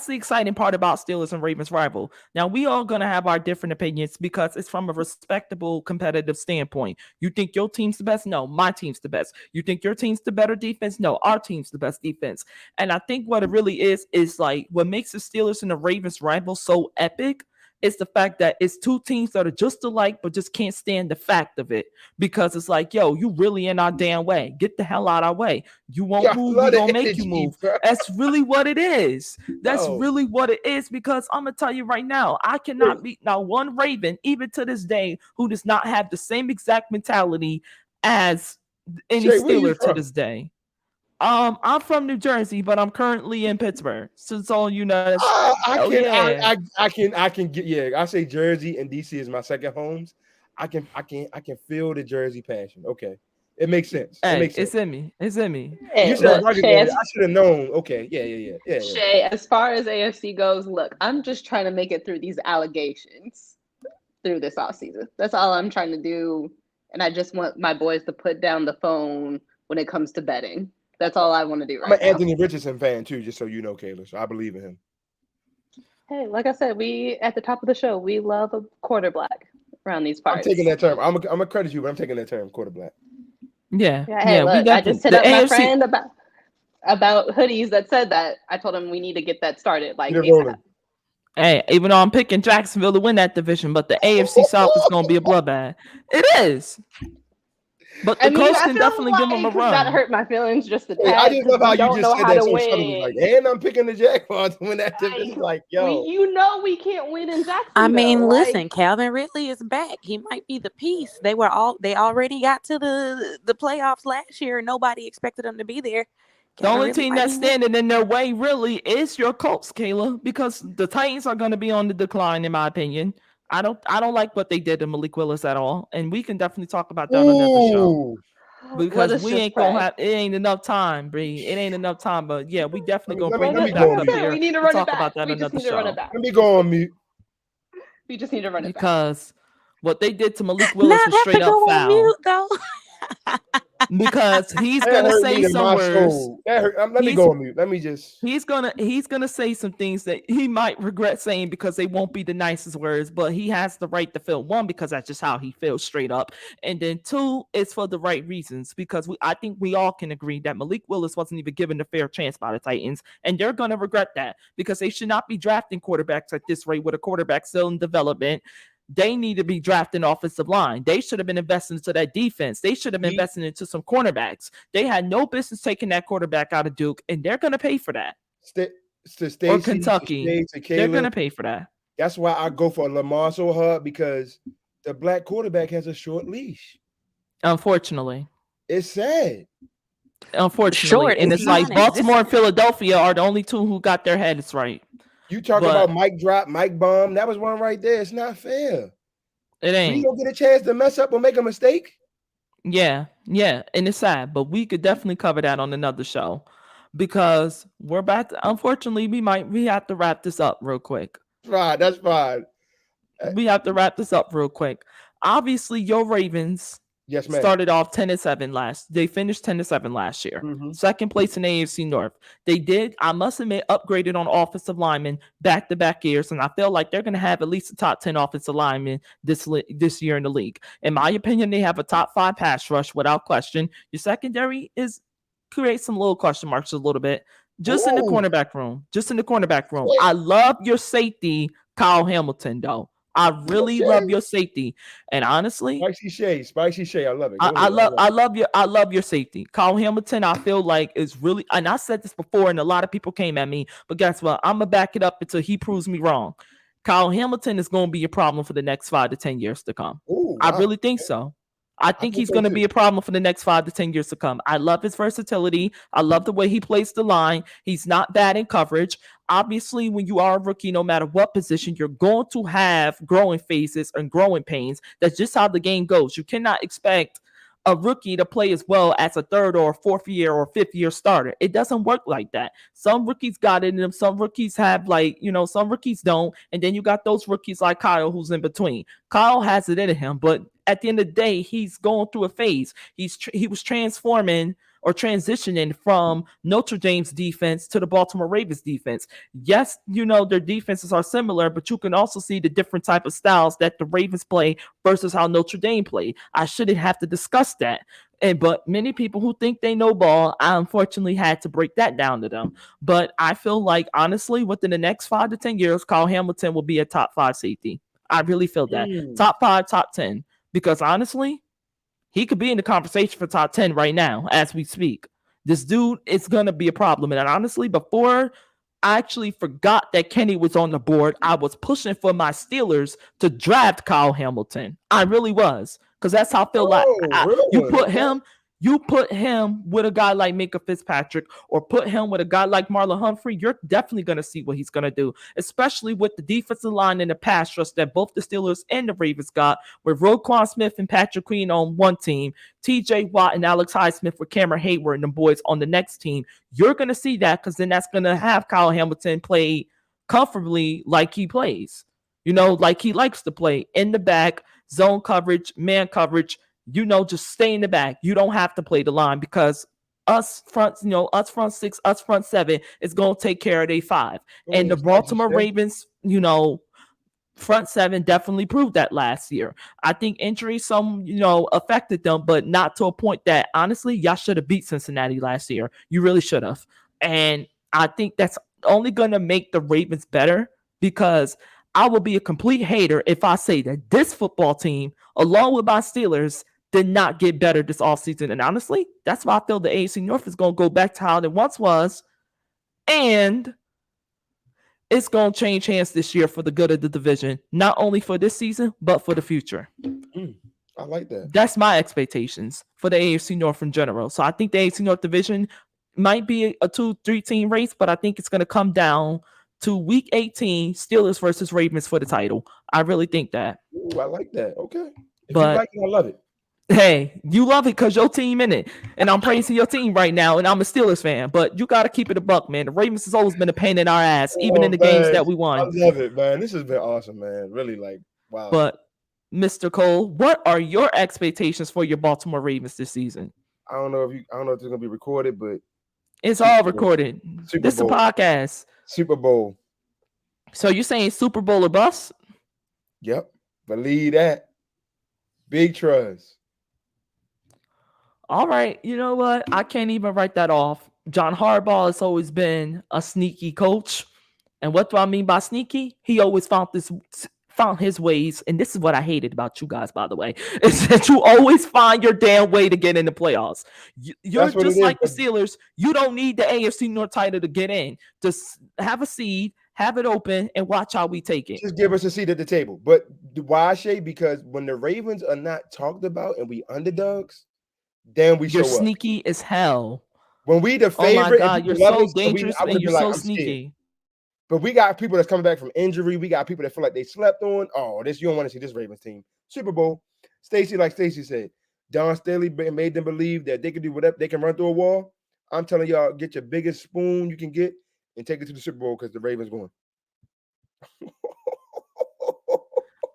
exciting part about Steelers and Ravens rival. Now we all gonna have our different opinions because it's from a respectable competitive standpoint. You think your team's the best? No, my team's the best. You think your team's the better defense? No, our team's the best defense. And I think what it really is like what makes the Steelers and the Ravens rival so epic is the fact that it's two teams that are just alike, but just can't stand the fact of it because it's like, yo, you really in our damn way. Get the hell out our way. You won't Yeah, I move. We love the gonna make you energy, move. bro. That's really what it is. That's Yo, really what it is because I'm gonna tell you right now, I cannot beat now one Raven, even to this day, who does not have the same exact mentality as any Shay, where you Steeler to from? this day. I'm from New Jersey, but I'm currently in Pittsburgh. So it's all you know. That's I oh can yeah. I can get, yeah. I say Jersey and DC is my second homes. I can feel the Jersey passion. Okay, it makes sense. It Hey, makes sense. it's in me. It's in me. You Hey, said But look, Rugged Shay, Man. I should have known. Okay, yeah. Shay, as far as AFC goes, look, I'm just trying to make it through these allegations through this off season. That's all I'm trying to do. And I just want my boys to put down the phone when it comes to betting. That's all I want to do I'm an right now. Anthony Richardson fan too, just so you know, Kaila. So I believe in him. Hey, like I said, we at the top of the show, we love a quarter black around these I'm taking parts. that term. I'm gonna credit you, but I'm taking that term, quarter black. yeah, Yeah, hey, yeah, we look, I just definitely hit the up my AFC. friend about hoodies that said that. I told him we need to get that started like Get it ASAP. rolling. Hey, even though I'm picking Jacksonville to win that division, but the AFC South is going to be a bloodbath. It is. But I the mean, coach I can feel definitely give him a like that run hurt my feelings just a Hey, I tad just because love how we you don't just know said how that to so subtly, like, win. and I'm picking the Jaguars to win that Like, division. Like, we, yo, we can't win in I Jacksonville. mean, Like, listen, Calvin Ridley is back. He might be the piece. They already got to the playoffs last year and nobody expected them to be there. The Calvin only Ridley team might that's be next. standing in their way really is your Colts, Kayla, because the Titans are going to be on the decline, in my opinion. I don't like what they did to Malik Willis at all, and we can definitely talk about that on another show ooh, let because us we just ain't gonna pray. have it ain't enough time, Bree. It ain't enough time, but yeah, we definitely let me gonna let me bring Let let you me it, go back like on I up mute. said, here we need to to run it talk back. about that We just another need to run it show back. Let me go on mute. We just need to run it back. because what they did to Malik Willis Not was have to straight go up on mute foul though. because he's That gonna hurt say me to some my words. soul. That hurt. Let me He's go on mute. Let me just. he's gonna say some things that he might regret saying because they won't be the nicest words, but he has the right to feel one because that's just how he feels straight up, and then two, it's for the right reasons because I think we all can agree that Malik Willis wasn't even given a fair chance by the Titans, and they're gonna regret that because they should not be drafting quarterbacks at this rate with a quarterback still in development. They need to be drafting offensive line. They should have been investing into that defense. They should have been He, investing into some cornerbacks. They had no business taking that quarterback out of Duke, and they're going to pay for that. St- to Or Stacy, to Kentucky. Shay, to They're going Kayla. to pay for that. That's why I go for Lamar so hard because the black quarterback has a short leash. Unfortunately. It's sad. Unfortunately. Short And is it's like Baltimore and non-existent. Philadelphia are the only two who got their heads right. You talk about But Mike drop, Mike bomb. That was one right there. It's not fair. it We ain't. don't get a chance to mess up or make a mistake. Yeah. Yeah. And it's sad. But we could definitely cover that on another show. Because we're about to, unfortunately, we have to wrap this up real quick. Fine, that's fine. We have to wrap this up real quick. Obviously, your Ravens Yes, ma'am. started off 10-7 last. They finished 10-7 last year. Mm-hmm. Second place in AFC North. They did, I must admit, upgraded on offensive linemen back-to-back years, and I feel like they're going to have at least a top 10 offensive lineman this year in the league. In my opinion, they have a top 5 pass rush without question. Your secondary is create some little question marks a little bit. Just in the Ooh, cornerback room. Just in the cornerback room. shit. I love your safety, Kyle Hamilton, though. I really love your safety. And honestly, Spicy Shay. I love it. I, Go I ahead. love I love your safety. Kyle Hamilton, I feel like is really, and I said this before, and a lot of people came at me, but guess what? I'm gonna back it up until he proves me wrong. Kyle Hamilton is gonna be a problem for the next 5 to 10 years to come. Oh I wow. really think so. I I think think he's so going to too. be a problem for the next 5 to 10 years to come. I love his versatility. I love the way he plays the line. He's not bad in coverage. Obviously, when you are a rookie, no matter what position, you're going to have growing phases and growing pains. That's just how the game goes. You cannot expect a rookie to play as well as a third or fourth year or fifth year starter. It doesn't work like that. Some rookies got it in them. Some rookies have, like, some rookies don't. And then you got those rookies like Kyle who's in between. Kyle has it in him, but at the end of the day, he's going through a phase. He was transforming or transitioning from Notre Dame's defense to the Baltimore Ravens defense. Yes, their defenses are similar, but you can also see the different type of styles that the Ravens play versus how Notre Dame played. I shouldn't have to discuss that. But many people who think they know ball, I unfortunately had to break that down to them. But I feel like, honestly, within the next 5 to 10 years, Kyle Hamilton will be a top 5 safety. I really feel that. Top 5, top 10. Because honestly, he could be in the conversation for top 10 right now as we speak. This dude is going to be a problem. And honestly, before I actually forgot that Kenny was on the board, I was pushing for my Steelers to draft Kyle Hamilton. I really was. Because that's how I feel like Oh, real you one. put Okay. him. You put him with a guy like Minka Fitzpatrick or put him with a guy like Marlon Humphrey, you're definitely going to see what he's going to do, especially with the defensive line and the pass rush that both the Steelers and the Ravens got, with Roquan Smith and Patrick Queen on one team, TJ Watt and Alex Highsmith with Cameron Hayward and the boys on the next team. You're going to see that because then that's going to have Kyle Hamilton play comfortably like he plays, like he likes to play in the back, zone coverage, man coverage. Just stay in the back. You don't have to play the line because us front six, us front seven is going to take care of their 5. And the Spicy Baltimore Shay. Ravens, front 7 definitely proved that last year. I think injuries affected them, but not to a point that, honestly, y'all should have beat Cincinnati last year. You really should have. And I think that's only going to make the Ravens better, because I will be a complete hater if I say that this football team, along with my Steelers, did not get better this offseason. And honestly, that's why I feel the AFC North is going to go back to how it once was. And it's going to change hands this year for the good of the division, not only for this season, but for the future. I like that. That's my expectations for the AFC North in general. So I think the AFC North division might be a 2-3 team race, but I think it's going to come down to week 18, Steelers versus Ravens for the title. I really think that. Ooh, I like that. Okay. If you But like it, I love it. hey, you love it because your team in it. And I'm praising your team right now, and I'm a Steelers fan. But you got to keep it a buck, man. The Ravens has always been a pain in our ass, even Oh, in the games man. that we I won. love it, man. This has been awesome, man. Really, like, wow. But, Mr. Cole, what are your expectations for your Baltimore Ravens this season? I don't know if it's gonna be recorded, but It's all recorded. Super This is a Bowl. podcast. Super Bowl. So you're saying Super Bowl or bust? Yep. Believe that. Big trust. All right. You know what? I can't even write that off. John Harbaugh has always been a sneaky coach. And what do I mean by sneaky? He always found his ways. And this is what I hated about you guys, by the way, is that you always find your damn way to get in the playoffs. You're That's what it just is. like the Steelers. You don't need the AFC North title to get in. Just have a seed, have it open, and watch how we take it. Just give us a seat at the table. But why, Shay? Because when the Ravens are not talked about and we underdogs, then we You're show up. sneaky as hell. When we the Oh favorite, my God, and you're people love so us, dangerous I would and be you're like, so I'm scared. sneaky. But we got people that's coming back from injury. We got people that feel like they slept on. Oh, you don't want to see this Ravens team. Super Bowl. Stacy, like Stacy said, Don Staley made them believe that they can do whatever. They can run through a wall. I'm telling y'all, get your biggest spoon you can get and take it to the Super Bowl because the Ravens going.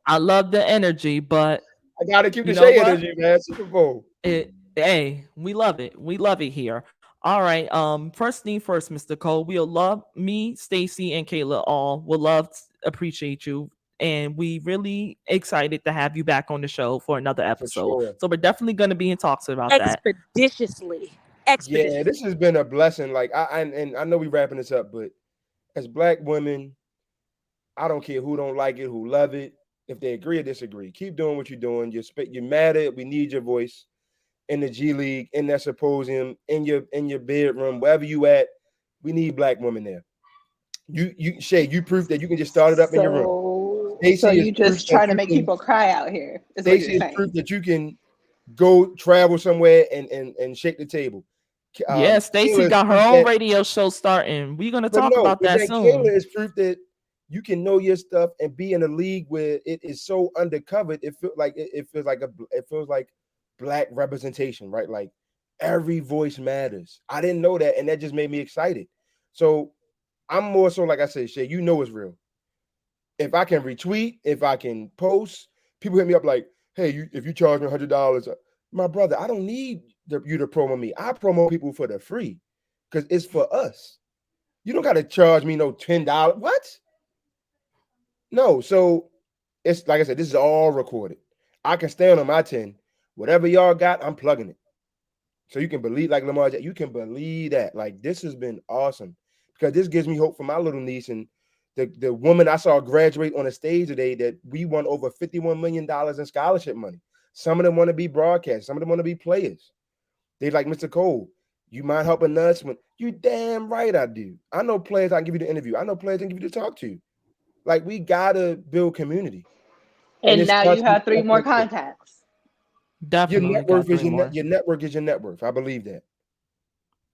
I love the energy, but I gotta keep the you know Shea what? energy, man. Super Bowl. Hey, we love it. We love it here. All right. First thing first, Mr. Cole. We'll love me, Stacy, and Kaila all will appreciate you. And we really excited to have you back on the show for another episode. sure. So we're definitely gonna be in talks about that. Expeditiously. Yeah, this has been a blessing. Like and I know we wrapping this up, but as Black women, I don't care who don't like it, who love it. If they agree or disagree, keep doing what you're doing. You matter. We need your voice in the G League, in that symposium, in your bedroom, wherever you at. We need Black women there. You Shay, you proof that you can just start it up in your room. So you just trying to make people cry out here? Is what Stacey you're is saying? proof that you can go travel somewhere and shake the table. Yeah, Stacy Kayla got her own radio show starting. We're gonna talk about that soon. Kayla is proof that you can know your stuff and be in a league where it is so undercovered. It feels like Black representation, right? Like every voice matters. I didn't know that, and that just made me excited. So I'm more so, like I said, Shay, you know it's real. If I can retweet, if I can post, people hit me up like, hey, if you charge me $100, my brother, I don't need you to promo me. I promo people for the free because it's for us. You don't got to charge me no $10. What? No. So it's like I said, this is all recorded. I can stand on my 10. Whatever y'all got, I'm plugging it. So you can believe, like Lamar, you can believe that. Like, this has been awesome because this gives me hope for my little niece and the woman I saw graduate on a stage today that we won over $51 million in scholarship money. Some of them want to be broadcasters. Some of them want to be players. They like, Mr. Cole, you mind helping us? You damn right I do. I know players I can give you the interview. I know players I can give you to talk to. Like, we got to build community. And now you have 3 more contacts. Definitely. Your network is your net worth. I believe that.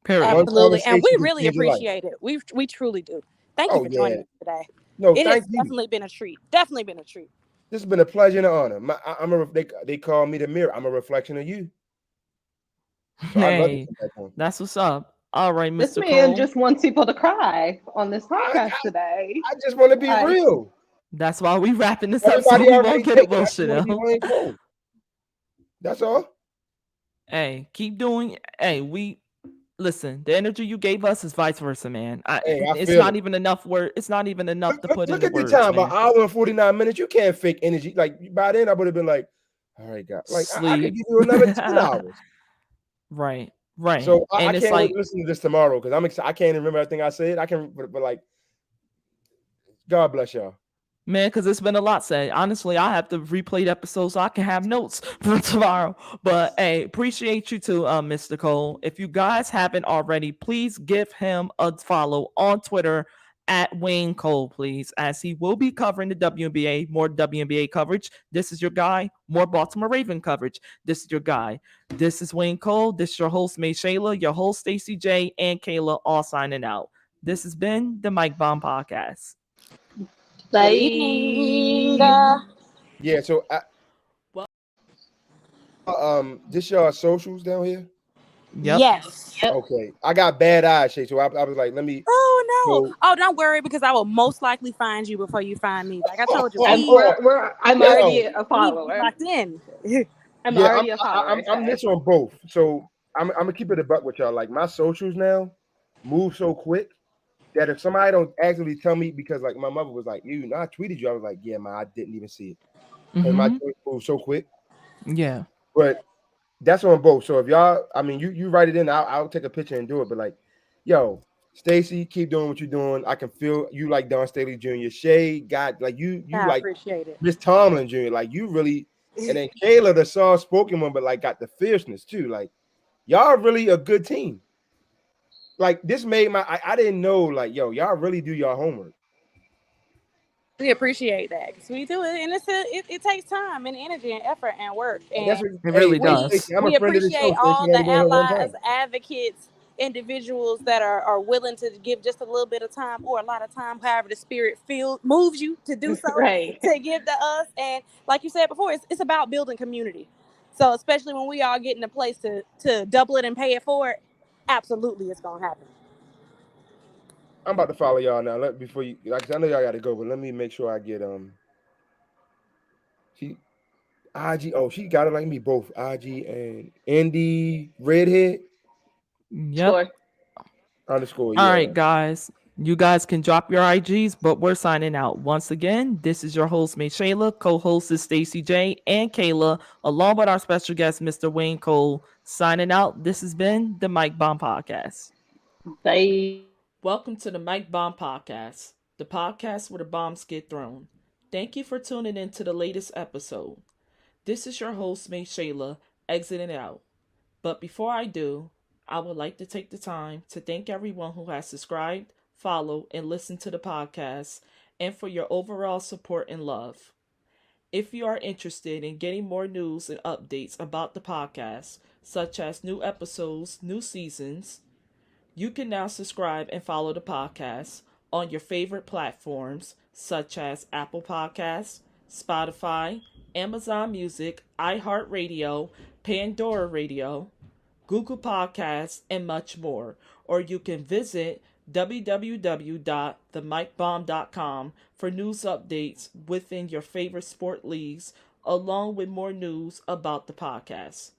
Period. Absolutely. And we really appreciate it. We truly do. Thank you for joining us today. No, it has you. Definitely been a treat. Definitely been a treat. This has been a pleasure and an honor. They call me the mirror. I'm a reflection of you. So hey, that's what's up. All right, Mr. This man just wants people to cry on this podcast today. I just want to be real. That's why we wrapping this up so we won't get emotional. That's all. Hey, keep doing. Hey, listen. The energy you gave us is vice versa, man. It's not even enough word. It's not even enough to put in the words. Look at the time, about hour and 49 minutes. You can't fake energy. Like by then, I would have been like, "All right, God, like I could give you another 10 hours." Right. So I can't wait to listen to this tomorrow because I'm excited. I can't remember everything I said. I can, but like, God bless y'all. Man, because it's been a lot said. Honestly, I have to replay the episode so I can have notes for tomorrow. But hey, appreciate you too, Mr. Cole. If you guys haven't already, please give him a follow on Twitter at Wayne Cole, please, as he will be covering the WNBA, more WNBA coverage. This is your guy, more Baltimore Raven coverage. This is your guy. This is Wayne Cole. This is your host, May Shayla, your host, Stacy J, and Kaila, all signing out. This has been the Mike Bomb Podcast. Bye. Yeah, so this y'all socials down here. Yep. Yes. Okay, I got bad eyes, Shay. So I was like, let me. Oh no! So, Oh, don't worry, because I will most likely find you before you find me. Like I told you, I'm already a follower. locked in. I'm already a follower. I'm this on both. So I'm gonna keep it a buck with y'all. Like my socials now move so quick that if somebody don't actually tell me, because like my mother was like, I tweeted you. I was like, yeah, man, I didn't even see it. And my tweet moved so quick. Yeah. But that's on both. So if y'all, I mean, you write it in, I'll take a picture and do it. But like, yo, Stacy, keep doing what you're doing. I can feel you like Don Staley Jr. SHAE, God, like you I like appreciate it. Miss Tomlin Jr. Like you really, and then Kaila, the soft spoken one, but like got the fierceness too. Like y'all really a good team. Like this made I didn't know, like, yo, y'all really do your homework. We appreciate that because we do it, and it takes time and energy and effort and work. And That's what, It really does. we appreciate all the allies, advocates, individuals that are willing to give just a little bit of time or a lot of time, however the spirit moves you to do so, Right. to give to us. And like you said before, it's about building community. So especially when we all get in a place to double it and pay it forward, absolutely it's gonna happen. I'm about to follow y'all now. Before you, like, I know y'all got to go, but let me make sure I get she IG. Oh, she got it like me both. IG and Andy Redhead. Yep. Sure. _ All right, guys. You guys can drop your IGs, but we're signing out. Once again, this is your host, May Shayla. Co-host is Stacy J and Kaila, along with our special guest, Mr. Wayne Cole. Signing out. This has been the Mike Bomb Podcast. Bye. Welcome to the Mike Bomb Podcast, the podcast where the bombs get thrown. Thank you for tuning in to the latest episode. This is your host, May Shayla, exiting out. But before I do, I would like to take the time to thank everyone who has subscribed, followed, and listened to the podcast, and for your overall support and love. If you are interested in getting more news and updates about the podcast, such as new episodes, new seasons, you can now subscribe and follow the podcast on your favorite platforms such as Apple Podcasts, Spotify, Amazon Music, iHeartRadio, Pandora Radio, Google Podcasts, and much more. Or you can visit www.themikebomb.com for news updates within your favorite sport leagues, along with more news about the podcast.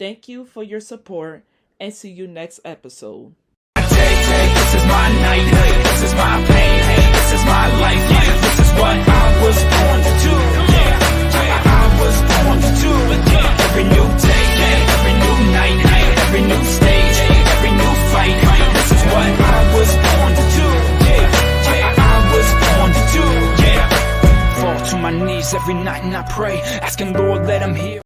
Thank you for your support and see you next episode. This is my night, this is my pain, this is my life, this is what I was born to do, I was born to do, every new day, every new night, every new stage, every new fight, this is what I was born to do, I was born to do, fall to my knees every night and I pray, asking Lord let him hear.